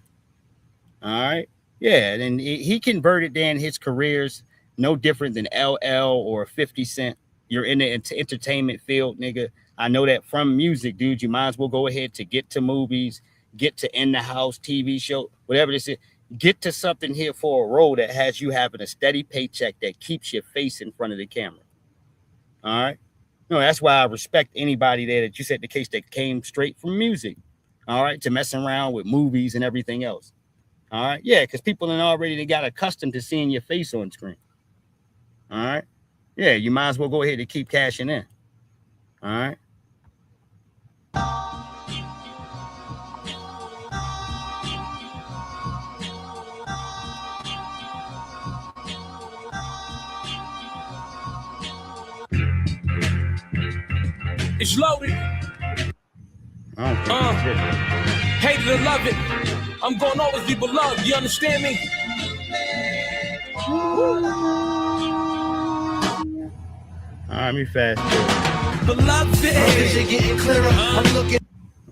All right. Yeah, and he converted then his careers no different than LL or 50 Cent. You're in the entertainment field, nigga. I know that from music, dude. You might as well go ahead to get to movies, get to In the House, TV show, whatever this is. Get to something here for a role that has you having a steady paycheck that keeps your face in front of the camera. All right. No, that's why I respect anybody there that you said the case that came straight from music, all right, to messing around with movies and everything else. All right. Yeah, because people they got accustomed to seeing your face on screen. All right. Yeah, you might as well go ahead and keep cashing in. All right. It's loaded. Hate it or love it, I'm gonna always be beloved. You understand me? All right, let me fast forward. Beloved, you're getting clearer. I'm looking.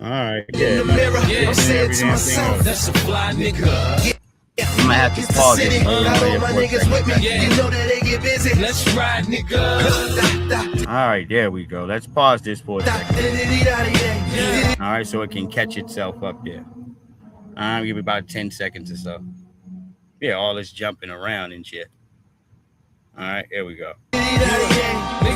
All right, in the mirror. I'm saying to myself, that's a fly nigga. I'm gonna have to pause it. All right, there we go. Let's pause this for a second. All right, so it can catch itself up there. I'll give it about 10 seconds or so. Yeah, all this jumping around and shit. All right, here we go. They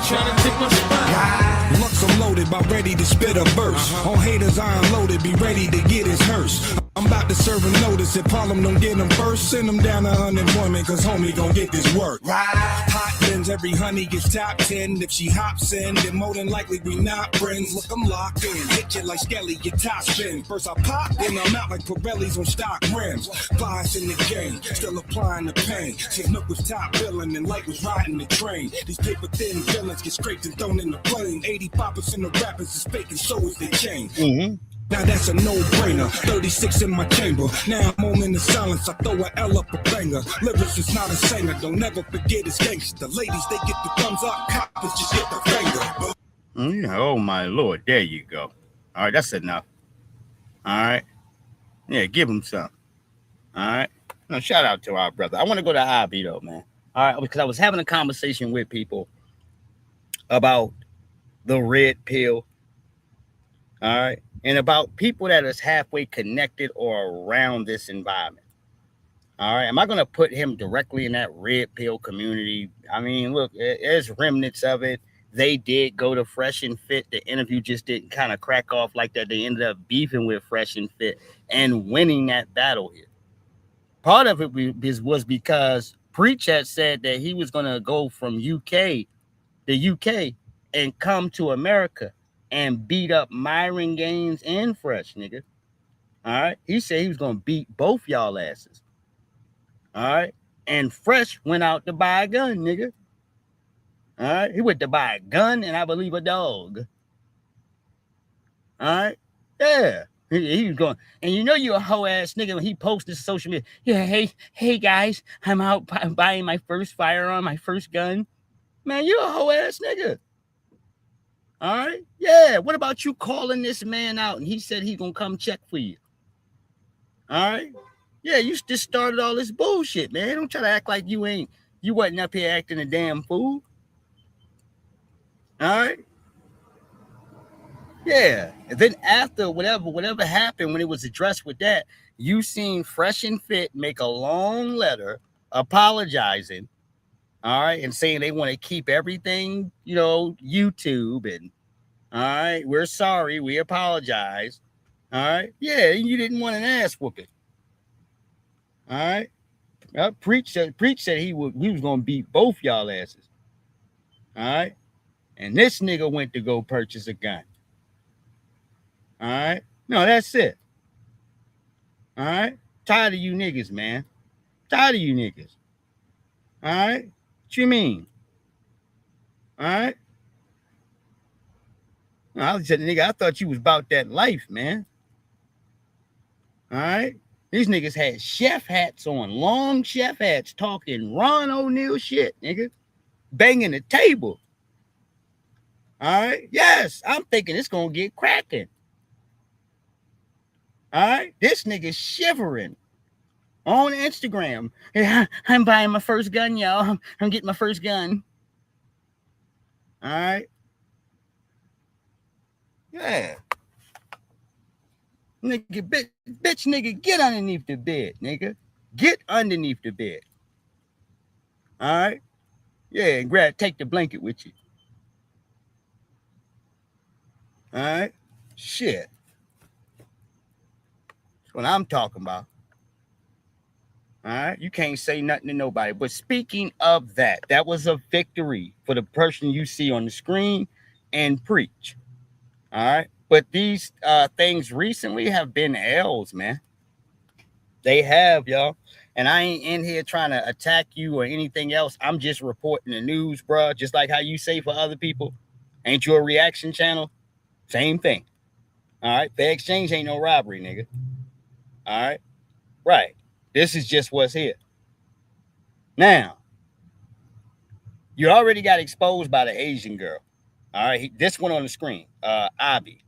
tryna take my spot. Looks I'm loaded, about ready to spit a verse. On haters, I unloaded, be ready to get his hearse. I'm about to serve a notice. If Harlem don't get him first, send him down to unemployment, cause homie gon' get this work. Hot bins, every honey gets top 10. If she hops in, then more than likely we not friends. Look, I'm locked in. Hit you like Skelly, your top spin. First I pop, then I'm out like Pirellis on stock rims. Flies in the game, still applying the pain. Since Nook was top billing and Light was riding the train. These paper thin villains get scraped and thrown in the plane. 85% of rappers is fake and so is they chain. Now that's a no-brainer. 36 in my chamber. Now I'm moment of silence. I throw a L up a banger. Lyrics is not a singer. Don't ever forget it's gangster. Ladies, they get the thumbs up. Coppers just get the finger. Oh my Lord, there you go. All right, that's enough. All right. Yeah, give him some. All right. No, shout out to our brother. I want to go to Ivy though, man. All right, because I was having a conversation with people about the red pill. All right. And about people that is halfway connected or around this environment. All right. Am I going to put him directly in that red pill community? I mean, look, there's remnants of it. They did go to Fresh and Fit. The interview just didn't kind of crack off like that. They ended up beefing with Fresh and Fit and winning that battle here. Part of it was because Preach had said that he was going to go from the UK, and come to America and beat up Myron Gaines and Fresh, nigga. All right. He said he was going to beat both y'all asses. All right. And Fresh went out to buy a gun, nigga. All right. He went to buy a gun and I believe a dog. All right. Yeah. He was going, and you know you're a hoe ass nigga when he posted social media. Yeah, hey guys, I'm out buying my first firearm, my first gun. Man, you're a hoe ass nigga. All right. Yeah. What about you calling this man out and he said he's gonna come check for you? All right. Yeah, you just started all this bullshit, man. Don't try to act like you wasn't up here acting a damn fool. All right. Yeah. And then after whatever happened when it was addressed with that, you seen Fresh and Fit make a long letter apologizing. All right, and saying they want to keep everything, YouTube, and all right, we're sorry, we apologize. All right, yeah, you didn't want an ass whooping. All right, Preach said he was gonna beat both y'all asses. All right, and this nigga went to go purchase a gun. All right, no, that's it. All right, tired of you niggas, man. Tired of you niggas. All right. What you mean? All right. I said, nigga, I thought you was about that life, man. All right. These niggas had chef hats on, long chef hats, talking Ron O'Neal shit, nigga. Banging the table. All right. Yes, I'm thinking it's going to get cracking. All right. This nigga shivering. On Instagram. Yeah, I'm buying my first gun, y'all. I'm getting my first gun. All right. Yeah. Nigga, bitch, nigga, get underneath the bed, nigga. Get underneath the bed. All right. Yeah, and take the blanket with you. All right. Shit. That's what I'm talking about. All right, you can't say nothing to nobody. But speaking of that was a victory for the person you see on the screen and Preach. All right, but these things recently have been L's, man. They have, y'all. And I ain't in here trying to attack you or anything else. I'm just reporting the news, bro. Just like how you say for other people. Ain't you a reaction channel? Same thing. All right, fair exchange ain't no robbery, nigga. All right, right. This is just what's here. Now, you already got exposed by the Asian girl. All right. This one on the screen, Abby.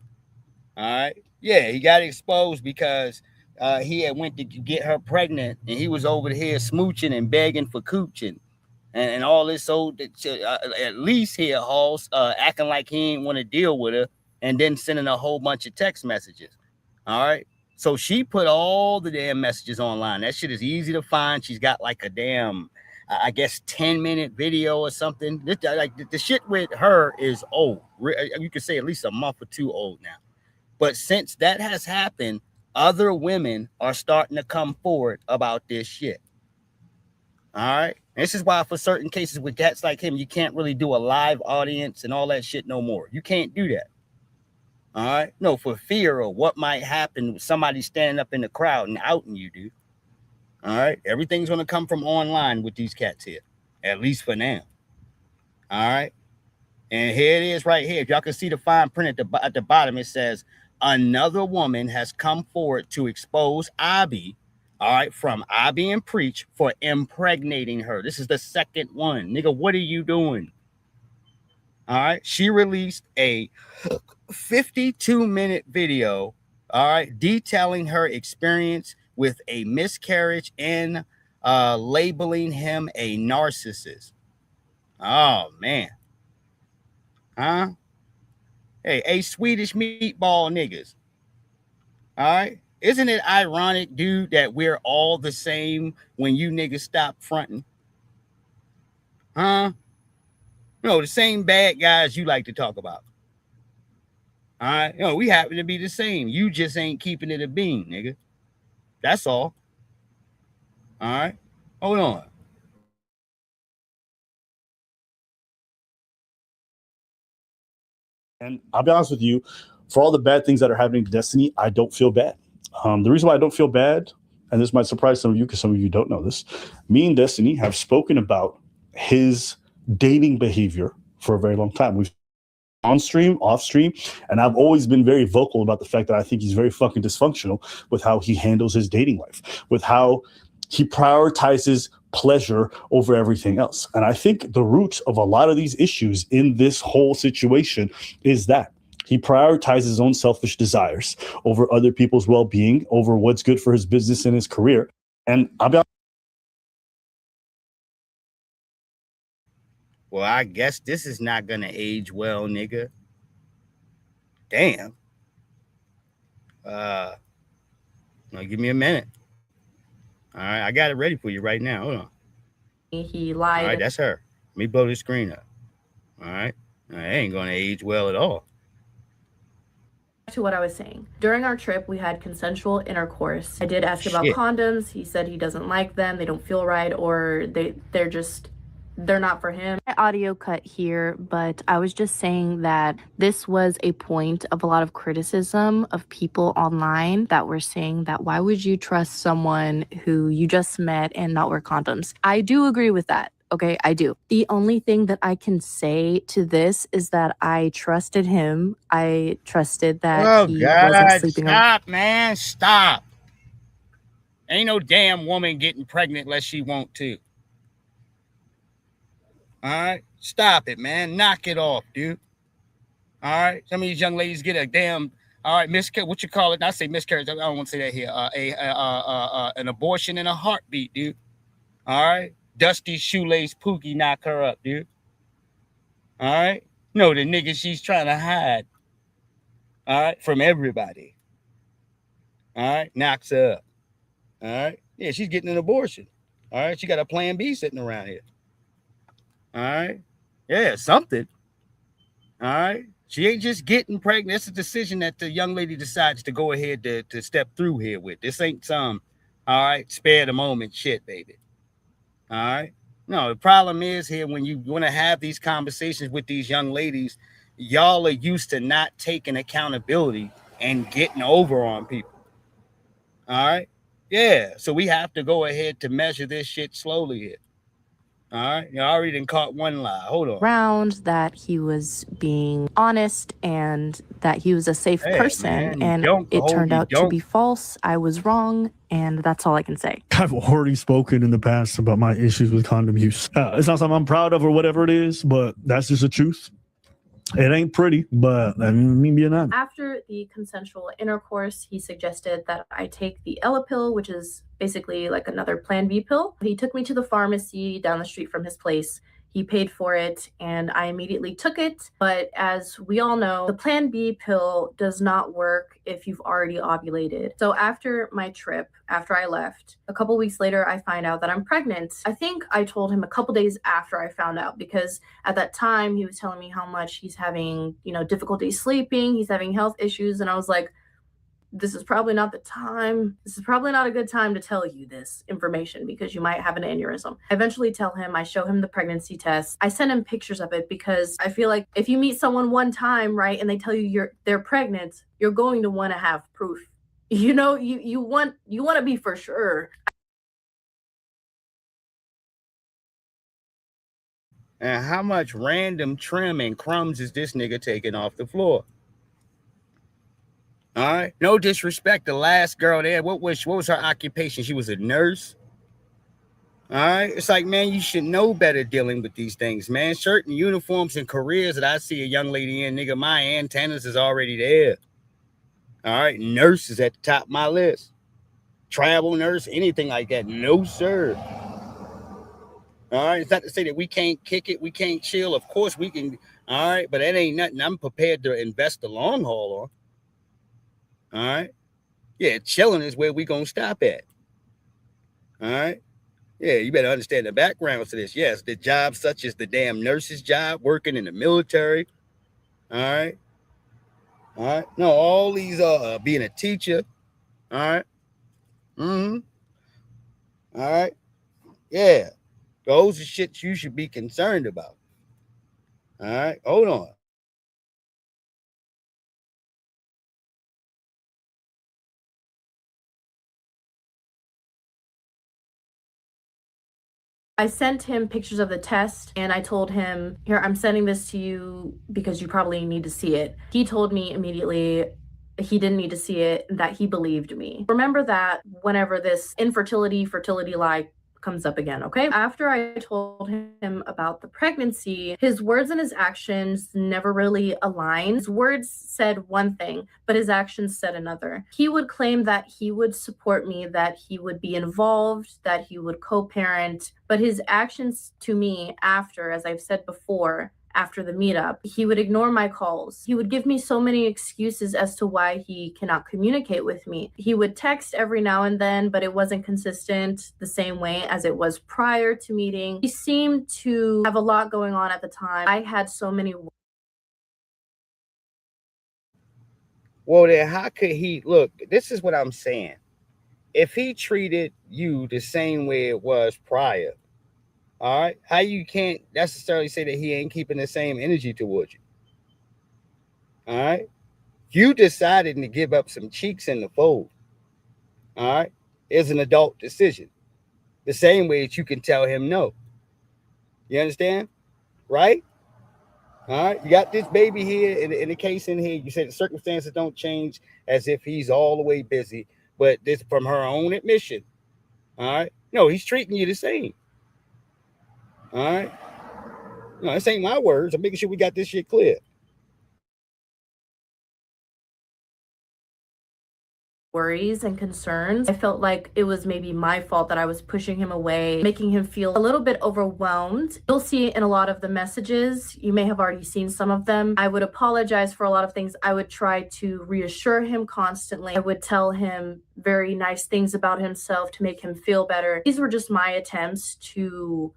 All right. Yeah, he got exposed because he had went to get her pregnant and he was over here smooching and begging for cooching and all this old, at least here, Halls, acting like he ain't want to deal with her and then sending a whole bunch of text messages. All right. So she put all the damn messages online. That shit is easy to find. She's got like a damn, I guess 10-minute video or something. Like the shit with her is old. You could say at least a month or two old now. But since that has happened, other women are starting to come forward about this shit. All right. This is why for certain cases with cats like him, you can't really do a live audience and all that shit no more. You can't do that. All right. No, for fear of what might happen with somebody standing up in the crowd and outing you, dude. All right. Everything's going to come from online with these cats here, at least for now. All right. And here it is right here. If y'all can see the fine print at the bottom, it says, another woman has come forward to expose Abby, all right, from Abby and Preach for impregnating her. This is the second one. Nigga, what are you doing? All right. She released a 52-minute video, all right, detailing her experience with a miscarriage and labeling him a narcissist. Oh, man. Huh? Hey, Swedish meatball niggas. All right? Isn't it ironic, dude, that we're all the same when you niggas stop fronting? Huh? You know, the same bad guys you like to talk about. All right? You know, we happen to be the same. You just ain't keeping it a bean, nigga. That's all. All right? Hold on. And I'll be honest with you, for all the bad things that are happening to Destiny, I don't feel bad. The reason why I don't feel bad, and this might surprise some of you because some of you don't know this, me and Destiny have spoken about his dating behavior for a very long time. We've on stream, off stream, and I've always been very vocal about the fact that I think he's very fucking dysfunctional with how he handles his dating life, with how he prioritizes pleasure over everything else. And I think the root of a lot of these issues in this whole situation is that he prioritizes his own selfish desires over other people's well-being, over what's good for his business and his career. And I'll be honest. Well, I guess this is not going to age well, nigga. Damn. Now give me a minute. All right, I got it ready for you right now. Hold on. He lied. All right, that's her. Let me blow the screen up. All right. It ain't going to age well at all. To what I was saying. During our trip, we had consensual intercourse. I did ask about condoms. He said he doesn't like them. They don't feel right, or they're not for him. Audio cut here, but I was just saying that this was a point of a lot of criticism of people online that were saying that why would you trust someone who you just met and not wear condoms? I do agree with that. Okay, I do. The only thing that I can say to this is that I trusted him. I trusted that he wasn't sleeping. Stop, man. Stop. Ain't no damn woman getting pregnant unless she want to. All right? Stop it, man. Knock it off, dude. All right? Some of these young ladies get a damn, all right, miscarriage, what you call it? I say miscarriage. I don't want to say that here. An abortion in a heartbeat, dude. All right? Dusty shoelace Pookie knock her up, dude. All right? No, the nigga she's trying to hide. All right? From everybody. All right? Knocks her up. All right? Yeah, she's getting an abortion. All right? She got a plan B sitting around here. All right? Yeah, something. All right? She ain't just getting pregnant. It's a decision that the young lady decides to go ahead to step through here with. This ain't some, all right, spare the moment shit, baby. All right? No, the problem is here when you want to have these conversations with these young ladies, y'all are used to not taking accountability and getting over on people. All right? Yeah, so we have to go ahead to measure this shit slowly here. All right, you already done caught one lie. Hold on. Around that he was being honest and that he was a safe person, and it turned out to be false. I was wrong, and that's all I can say. I've already spoken in the past about my issues with condom use. It's not something I'm proud of or whatever it is, but that's just the truth. It ain't pretty, but I mean, me being honest. After the consensual intercourse, he suggested that I take the Ella pill, which is basically like another Plan B pill. He took me to the pharmacy down the street from his place. He paid for it and I immediately took it. But as we all know, the Plan B pill does not work if you've already ovulated. So after my trip, after I left, a couple weeks later, I find out that I'm pregnant. I think I told him a couple days after I found out, because at that time he was telling me how much he's having, difficulty sleeping, he's having health issues. And I was like, this is probably not the time. This is probably not a good time to tell you this information because you might have an aneurysm. I eventually tell him, I show him the pregnancy test. I send him pictures of it because I feel like if you meet someone one time, right, and they tell you they're pregnant, you're going to want to have proof. You want to be for sure. And how much random trim and crumbs is this nigga taking off the floor? All right. No disrespect. The last girl there, what was her occupation? She was a nurse. All right. It's like, man, you should know better dealing with these things, man. Certain uniforms and careers that I see a young lady in, nigga, my antennas is already there. All right. Nurse is at the top of my list. Travel nurse, anything like that. No, sir. All right. It's not to say that we can't kick it. We can't chill. Of course we can. All right. But that ain't nothing I'm prepared to invest the long haul on. All right. Yeah, chilling is where we gonna stop at. All right. Yeah, you better understand the background to this. Yes, the job such as the damn nurse's job, working in the military. All right. All right. No, all these being a teacher. All right. All right. Yeah. Those are shit you should be concerned about. All right. Hold on. I sent him pictures of the test and I told him, here, I'm sending this to you because you probably need to see it. He told me immediately he didn't need to see it, that he believed me. Remember that whenever this fertility lie comes up again, okay? After I told him about the pregnancy, his words and his actions never really aligned. His words said one thing, but his actions said another. He would claim that he would support me, that he would be involved, that he would co-parent, but his actions to me after, as I've said before, after the meetup, he would ignore my calls. He would give me so many excuses as to why he cannot communicate with me. He would text every now and then, but it wasn't consistent the same way as it was prior to meeting. He seemed to have a lot going on at the time. I had so many. Well, then how could he look? This is what I'm saying. If he treated you the same way it was prior, all right, how you can't necessarily say that he ain't keeping the same energy towards you. All right, you decided to give up some cheeks in the fold. All right, it's an adult decision. The same way that you can tell him no. You understand? Right? All right, you got this baby here in the case in here. You said the circumstances don't change as if he's all the way busy, but this from her own admission. All right, no, he's treating you the same. All right. No, this ain't my words. I'm making sure we got this shit clear. Worries and concerns. I felt like it was maybe my fault that I was pushing him away, making him feel a little bit overwhelmed. You'll see in a lot of the messages, you may have already seen some of them. I would apologize for a lot of things. I would try to reassure him constantly. I would tell him very nice things about himself to make him feel better. These were just my attempts to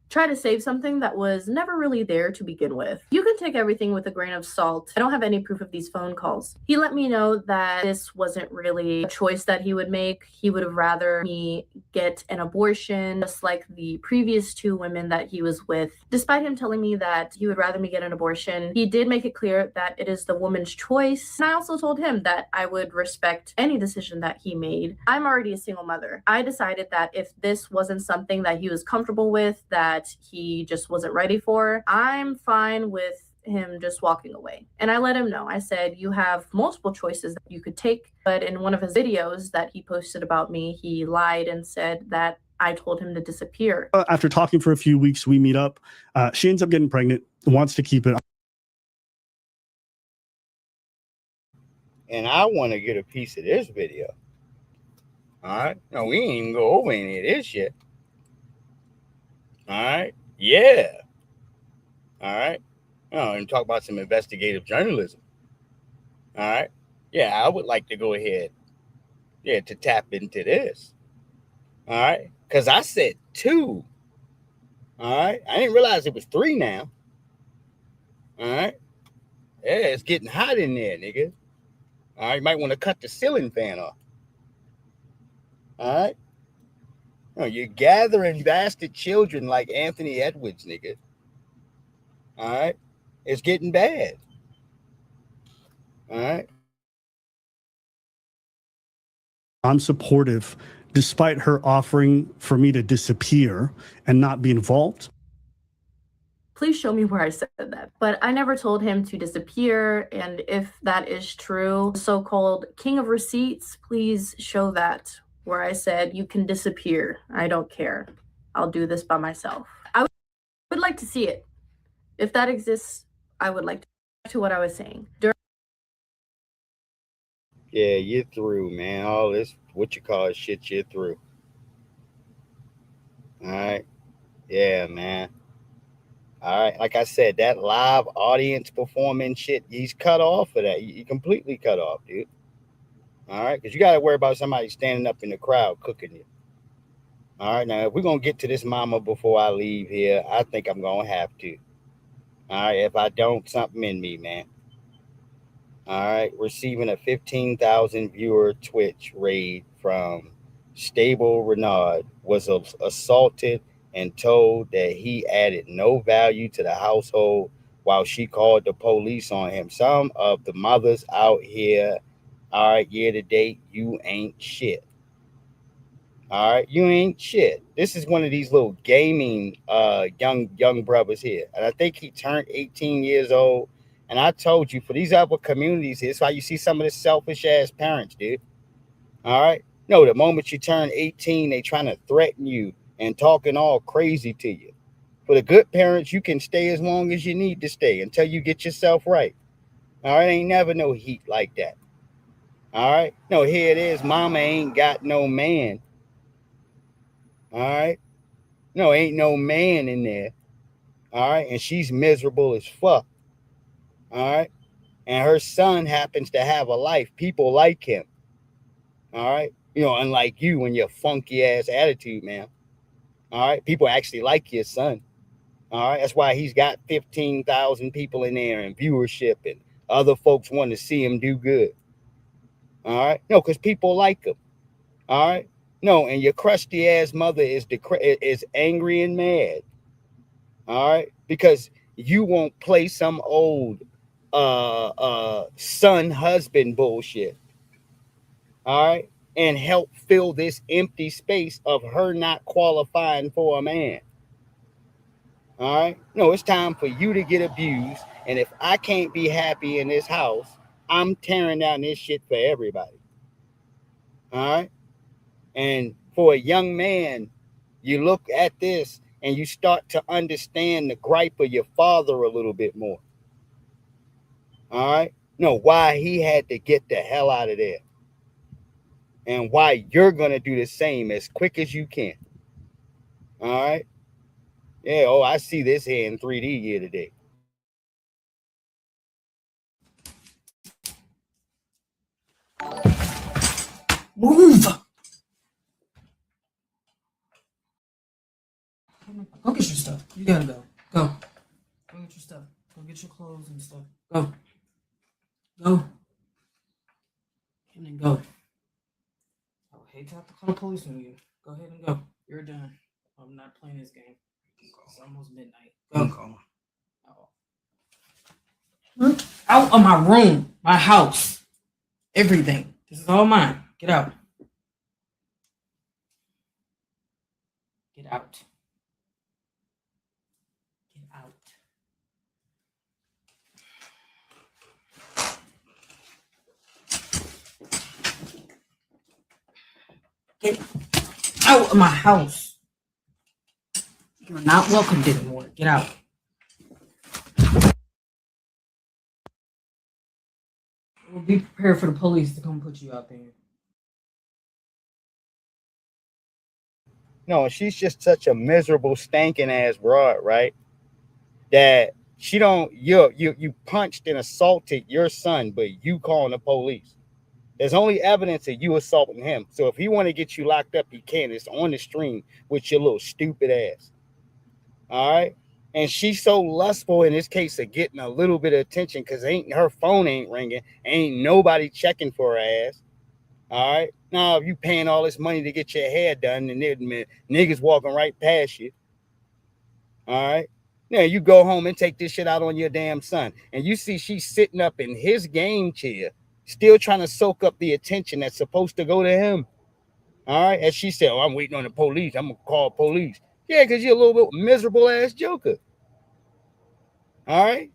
try to save something that was never really there to begin with. You can take everything with a grain of salt. I don't have any proof of these phone calls. He let me know that this wasn't really a choice that he would make. He would have rather me get an abortion, just like the previous two women that he was with. Despite him telling me that he would rather me get an abortion, he did make it clear that it is the woman's choice. And I also told him that I would respect any decision that he made. I'm already a single mother. I decided that if this wasn't something that he was comfortable with, that he just wasn't ready for, I'm fine with him just walking away. And I let him know. I said, you have multiple choices that you could take. But in one of his videos that he posted about me, he lied and said that I told him to disappear. After talking for a few weeks, we meet up. She ends up getting pregnant, wants to keep it. And I want to get a piece of this video. All right. No, we ain't even go over any of this shit. All right. Yeah. All right. Oh, and talk about some investigative journalism. All right. Yeah, I would like to go ahead. Yeah, to tap into this. All right. Because I said 2. All right. I didn't realize it was 3 now. All right. Yeah, it's getting hot in there, nigga. All right. You might want to cut the ceiling fan off. All right. No, you're gathering bastard children like Anthony Edwards, nigga. All right. It's getting bad. All right. I'm supportive despite her offering for me to disappear and not be involved. Please show me where I said that. But I never told him to disappear. And if that is true, so-called king of receipts, please show that where I said you can disappear. I don't care. I'll do this by myself. I would like to see it. If that exists, I would like to what I was saying. Yeah, you're through, man. All this, what you call it, shit, you're through. All right. Yeah, man. All right. Like I said, that live audience performance shit, he's cut off of that. He completely cut off, dude. All right. Because you got to worry about somebody standing up in the crowd cooking you. All right. Now, if we're going to get to this mama before I leave here, I think I'm going to have to. All right. If I don't, something in me, man. All right. Receiving a 15,000 viewer Twitch raid from Stable Renard was assaulted and told that he added no value to the household while she called the police on him. Some of the mothers out here, all right, year to date, you ain't shit. All right, you ain't shit. This is one of these little gaming young brothers here. And I think he turned 18 years old. And I told you, for these other communities, it's why you see some of the selfish ass parents, dude. All right. No, the moment you turn 18, they trying to threaten you and talking all crazy to you. For the good parents, you can stay as long as you need to stay until you get yourself right. All right. Ain't never no heat like that. All right. No, here it is. Mama ain't got no man. All right. No, ain't no man in there. All right. And she's miserable as fuck. All right. And her son happens to have a life. People like him. All right. You know, unlike you and your funky ass attitude, man. All right. People actually like your son. All right. That's why he's got 15,000 people in there and viewership, and other folks want to see him do good. All right. No, because people like him. All right. No, and your crusty ass mother is angry and mad. All right. Because you won't play some old son husband bullshit. All right. And help fill this empty space of her not qualifying for a man. All right. No, it's time for you to get abused. And if I can't be happy in this house, I'm tearing down this shit for everybody. All right. And for a young man, you look at this and you start to understand the gripe of your father a little bit more. All right. No, why he had to get the hell out of there. And why you're going to do the same as quick as you can. All right. Yeah. Oh, I see this here in 3D here today. Move. Go get your stuff. You gotta go. Go. Go get your stuff. Go get your clothes and stuff. Go. Go. And then go. I would hate to have to call the police on you. Go ahead and go. You're done. I'm not playing this game. It's almost midnight. Go. Out of my room. My house. Everything. This is all mine. Get out. Get out. Get out. Get out of my house. You're not welcomed anymore. Get out. We'll be prepared for the police to come put you out there. No, she's just such a miserable, stinking ass broad, right? That She don't, you punched and assaulted your son, but you calling the police. There's only evidence that you assaulting him. So if he want to get you locked up, he can. It's on the stream with your little stupid ass. All right. And she's so lustful in this case of getting a little bit of attention because her phone ain't ringing. Ain't nobody checking for her ass. All right. Now, if you paying all this money to get your hair done and niggas walking right past you. All right. Now you go home and take this shit out on your damn son. And you see she's sitting up in his game chair, still trying to soak up the attention that's supposed to go to him. All right. And she said, oh, I'm waiting on the police. I'm going to call police. Yeah, because you're a little bit miserable ass joker. All right.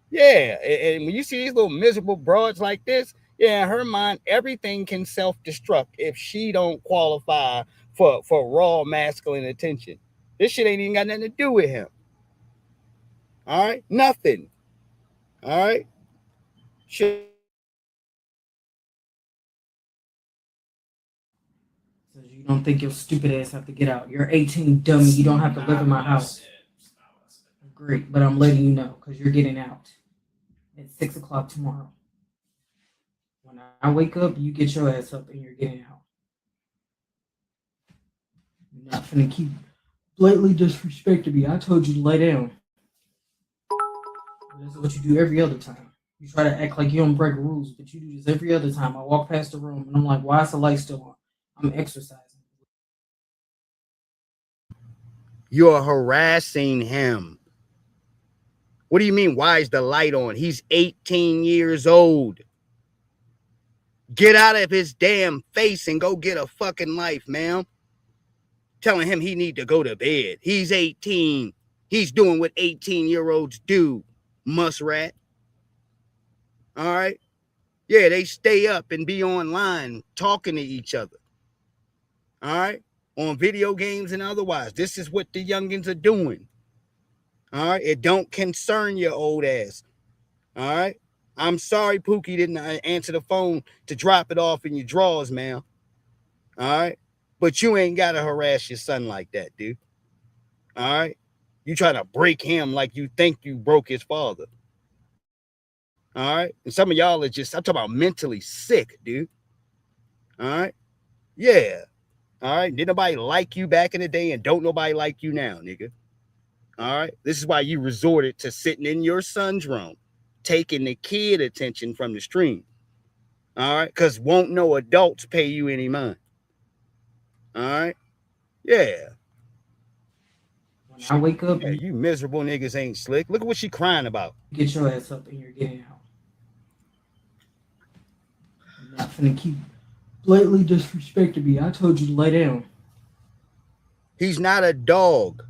Yeah. And when you see these little miserable broads like this, yeah, in her mind, everything can self-destruct if she don't qualify for raw masculine attention. This shit ain't even got nothing to do with him. All right. Nothing. All right. Shit. You don't think your stupid ass have to get out. You're 18, dummy. You don't have to live in my house. Great, but I'm letting you know because you're getting out at 6 o'clock tomorrow. When I wake up, you get your ass up and you're getting out. You're not finna keep blatantly disrespecting me. I told you to lay down. This is what you do every other time. You try to act like you don't break rules, but you do this every other time. I walk past the room and I'm like, why is the light still on? I'm exercising. You're harassing him. What do you mean, why is the light on? He's 18 years old. Get out of his damn face and go get a fucking life, ma'am. Telling him he need to go to bed. He's 18. He's doing what 18-year-olds do, muskrat. All right? Yeah, they stay up and be online talking to each other. All right? On video games and otherwise. This is what the youngins are doing. All right? It don't concern your old ass. All right? I'm sorry Pookie didn't answer the phone to drop it off in your drawers, ma'am. All right? But you ain't got to harass your son like that, dude. All right? You trying to break him like you think you broke his father. All right? And some of y'all are just, I'm talking about mentally sick, dude. All right? Yeah. All right? Did nobody like you back in the day and don't nobody like you now, nigga? All right? This is why you resorted to sitting in your son's room, taking the kid attention from the stream. All right? Because won't no adults pay you any mind. All right? Yeah. When I wake up, yeah, you miserable niggas ain't slick. Look at what she crying about. Get your ass up and you're getting out. I'm not finna keep blatantly disrespecting me. I told you to lay down. He's not a dog.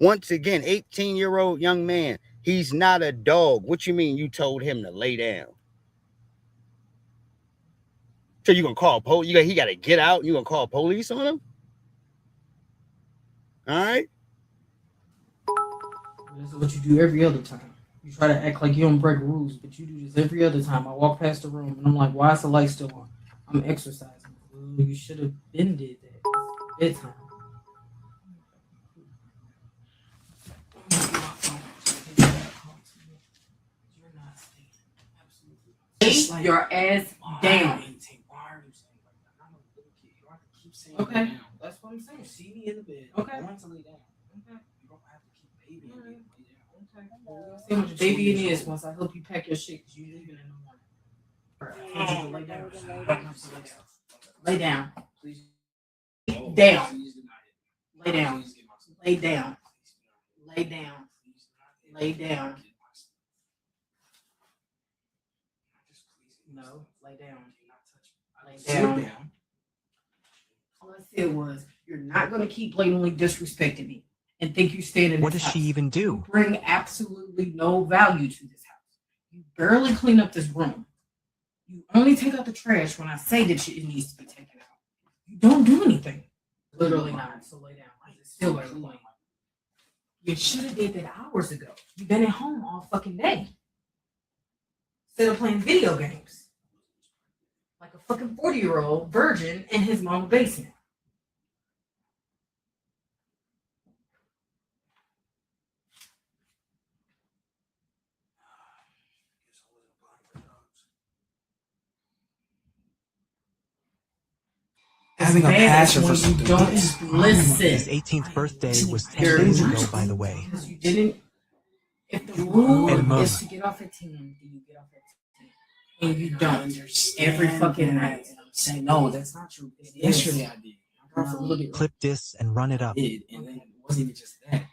Once again, 18-year-old young man. He's not a dog. What you mean you told him to lay down? So you gonna call police? He got to get out and you gonna call police on him? All right? This is what you do every other time. You try to act like you don't break rules, but you do this every other time. I walk past the room and I'm like, why is the light still on? I'm exercising. Well, you should have been did that. Bedtime. Lay your ass down. Okay, that's what I'm saying. See me in the bed. Okay. I'm going to lay down. Okay. You don't have to keep babying me. Lay down. Okay. We'll see how much babying is once I help you pack your shit because you're leaving in the morning. I need you to lay down. Lay down. Down. Lay down. Lay down. Lay down. Lay down. No, lay down. Lay down. All I said was, you're not going to keep blatantly disrespecting me and think you stand in this house. What does she even do? You bring absolutely no value to this house. You barely clean up this room. You only take out the trash when I say that it needs to be taken out. You don't do anything. Literally not. So lay down. It's still clean. You should have did that hours ago. You've been at home all fucking day. Instead of playing video games. Like a fucking 40-year-old virgin in his mom's basement. having a passion for something. Don't listen. His 18th birthday was 10 days ago, by the way. Because you didn't. If the rule And Mom. is to get off at 10, then you get off at 10. And you don't. Every fucking night. I'm saying, no, that's not true. Yesterday I did. I got off a little bit. Clip this and run it up. And then it wasn't even just that. I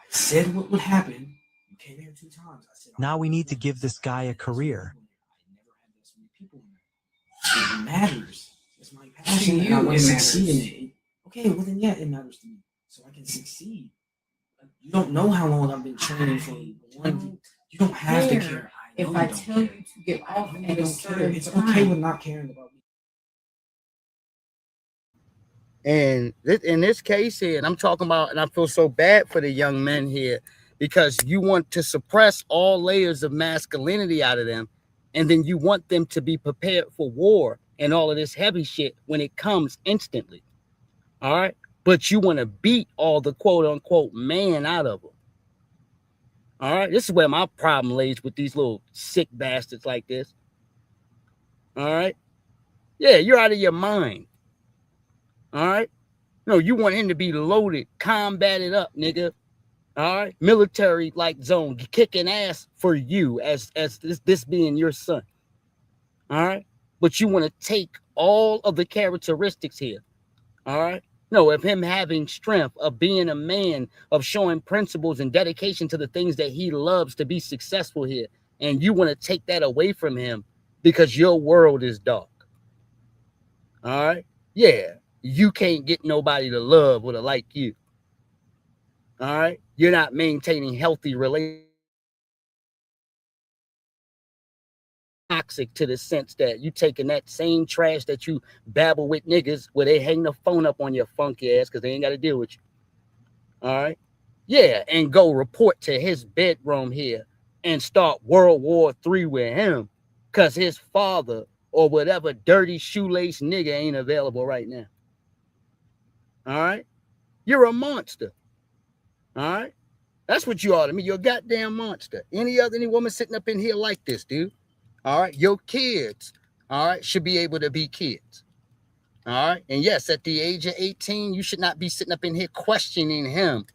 said what would happen. You came here 2 times. I said, Now we need to give this guy a career. it matters. It's my passion. To And I you, want it to matters. succeed in it. Okay, well then yeah, it matters to me. So I can succeed. You don't know how long I've been training for one. You don't have to care. If I tell you to get off I at a don't care. certain It's time. okay with not caring about me. And in this case here, and I'm talking about, and I feel so bad for the young men here, because you want to suppress all layers of masculinity out of them, and then you want them to be prepared for war and all of this heavy shit when it comes instantly. All right? But you want to beat all the quote-unquote man out of them. All right? This is where my problem lays with these little sick bastards like this. All right? Yeah, you're out of your mind. All right? No, you want him to be loaded, combated up, nigga. All right? Military-like zone, kicking ass for you as this being your son. All right? But you want to take all of the characteristics here. All right? No, of him having strength, of being a man, of showing principles and dedication to the things that he loves to be successful here. And you want to take that away from him because your world is dark. All right? Yeah, you can't get nobody to love or to like you. All right? You're not maintaining healthy relations. Toxic to the sense that you taking that same trash that you babble with niggas where they hang the phone up on your funky ass because they ain't got to deal with you. All right? Yeah, and go report to his bedroom here and start World War III with him because his father or whatever dirty shoelace nigga ain't available right now. All right? You're a monster. All right? That's what you are to me. You're a goddamn monster. Any woman sitting up in here like this, dude. All right, your kids, all right, should be able to be kids. All right, and yes, at the age of 18, you should not be sitting up in here questioning him.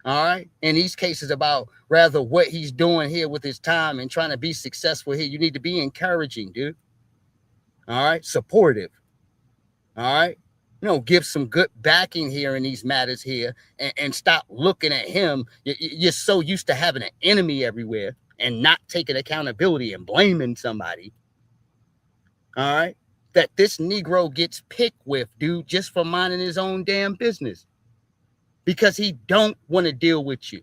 All right, in these cases about rather what he's doing here with his time and trying to be successful here. You need to be encouraging, dude. All right, supportive. All right, give some good backing here in these matters here and stop looking at him. You're so used to having an enemy everywhere and not taking accountability and blaming somebody, all right, that this Negro gets picked with, dude, just for minding his own damn business because he don't want to deal with you,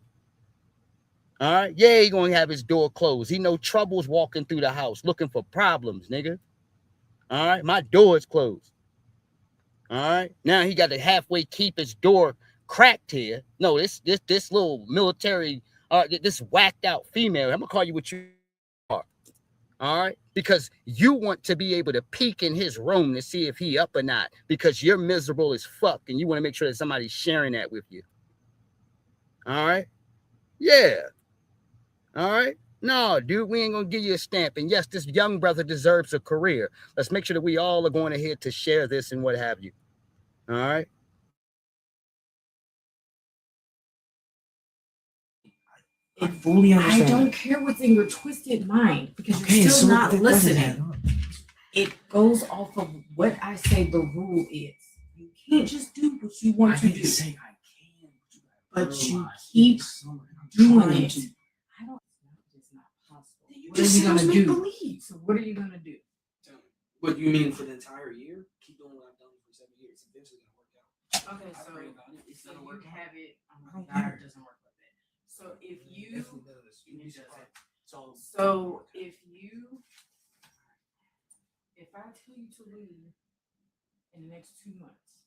all right? Yeah, he going to have his door closed. He know trouble's walking through the house looking for problems, nigga, all right? My door is closed, all right? Now he got to halfway keep his door cracked here. No, this little military... this whacked out female, I'm gonna call you what you are, all right? Because you want to be able to peek in his room to see if he up or not, because you're miserable as fuck and you want to make sure that somebody's sharing that with you. All right? Yeah. All right? No, dude, we ain't gonna give you a stamp. And yes, this young brother deserves a career. Let's make sure that we all are going ahead to share this and what have you. All right? I fully understand. I don't care what's in your twisted mind because you're still not listening. It goes off of what I say the rule is. You can't just do what you want to do. Say I can, but you keep doing it. I don't. It's not possible. What are you gonna do? So what are you gonna do? What you mean for the entire year? Keep doing what I've done for 7 years. It's eventually gonna work out. Okay, so it's gonna work have it. I don't care. It doesn't work like that. So if you, if I tell you to leave in the next 2 months,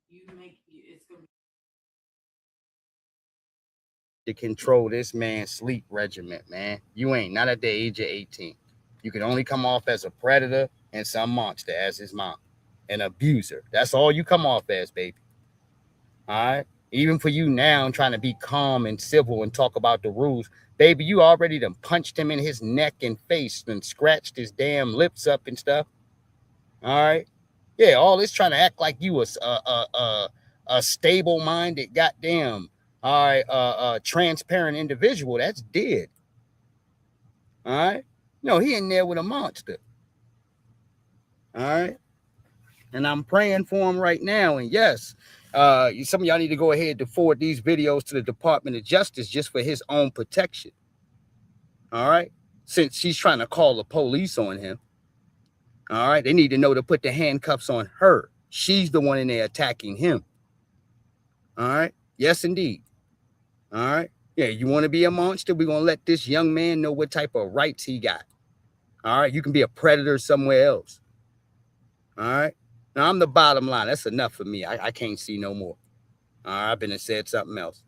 it's gonna be to control this man's sleep regimen, man. You ain't not at the age of 18. You can only come off as a predator and some monster as his mom, an abuser. That's all you come off as, baby. All right. Even for you now trying to be calm and civil and talk about the rules, baby, you already done punched him in his neck and face and scratched his damn lips up and stuff. All right. Yeah, all this trying to act like you was a stable-minded, goddamn, all right, transparent individual. That's dead. All right. No, he in there with a monster. All right. And I'm praying for him right now. And yes, some of y'all need to go ahead to forward these videos to the Department of Justice just for his own protection. All right. Since she's trying to call the police on him. All right. They need to know to put the handcuffs on her. She's the one in there attacking him. All right. Yes, indeed. All right. Yeah. You want to be a monster? We're going to let this young man know what type of rights he got. All right. You can be a predator somewhere else. All right. Now, I'm the bottom line. That's enough for me. I can't see no more. All right. I've been and said something else.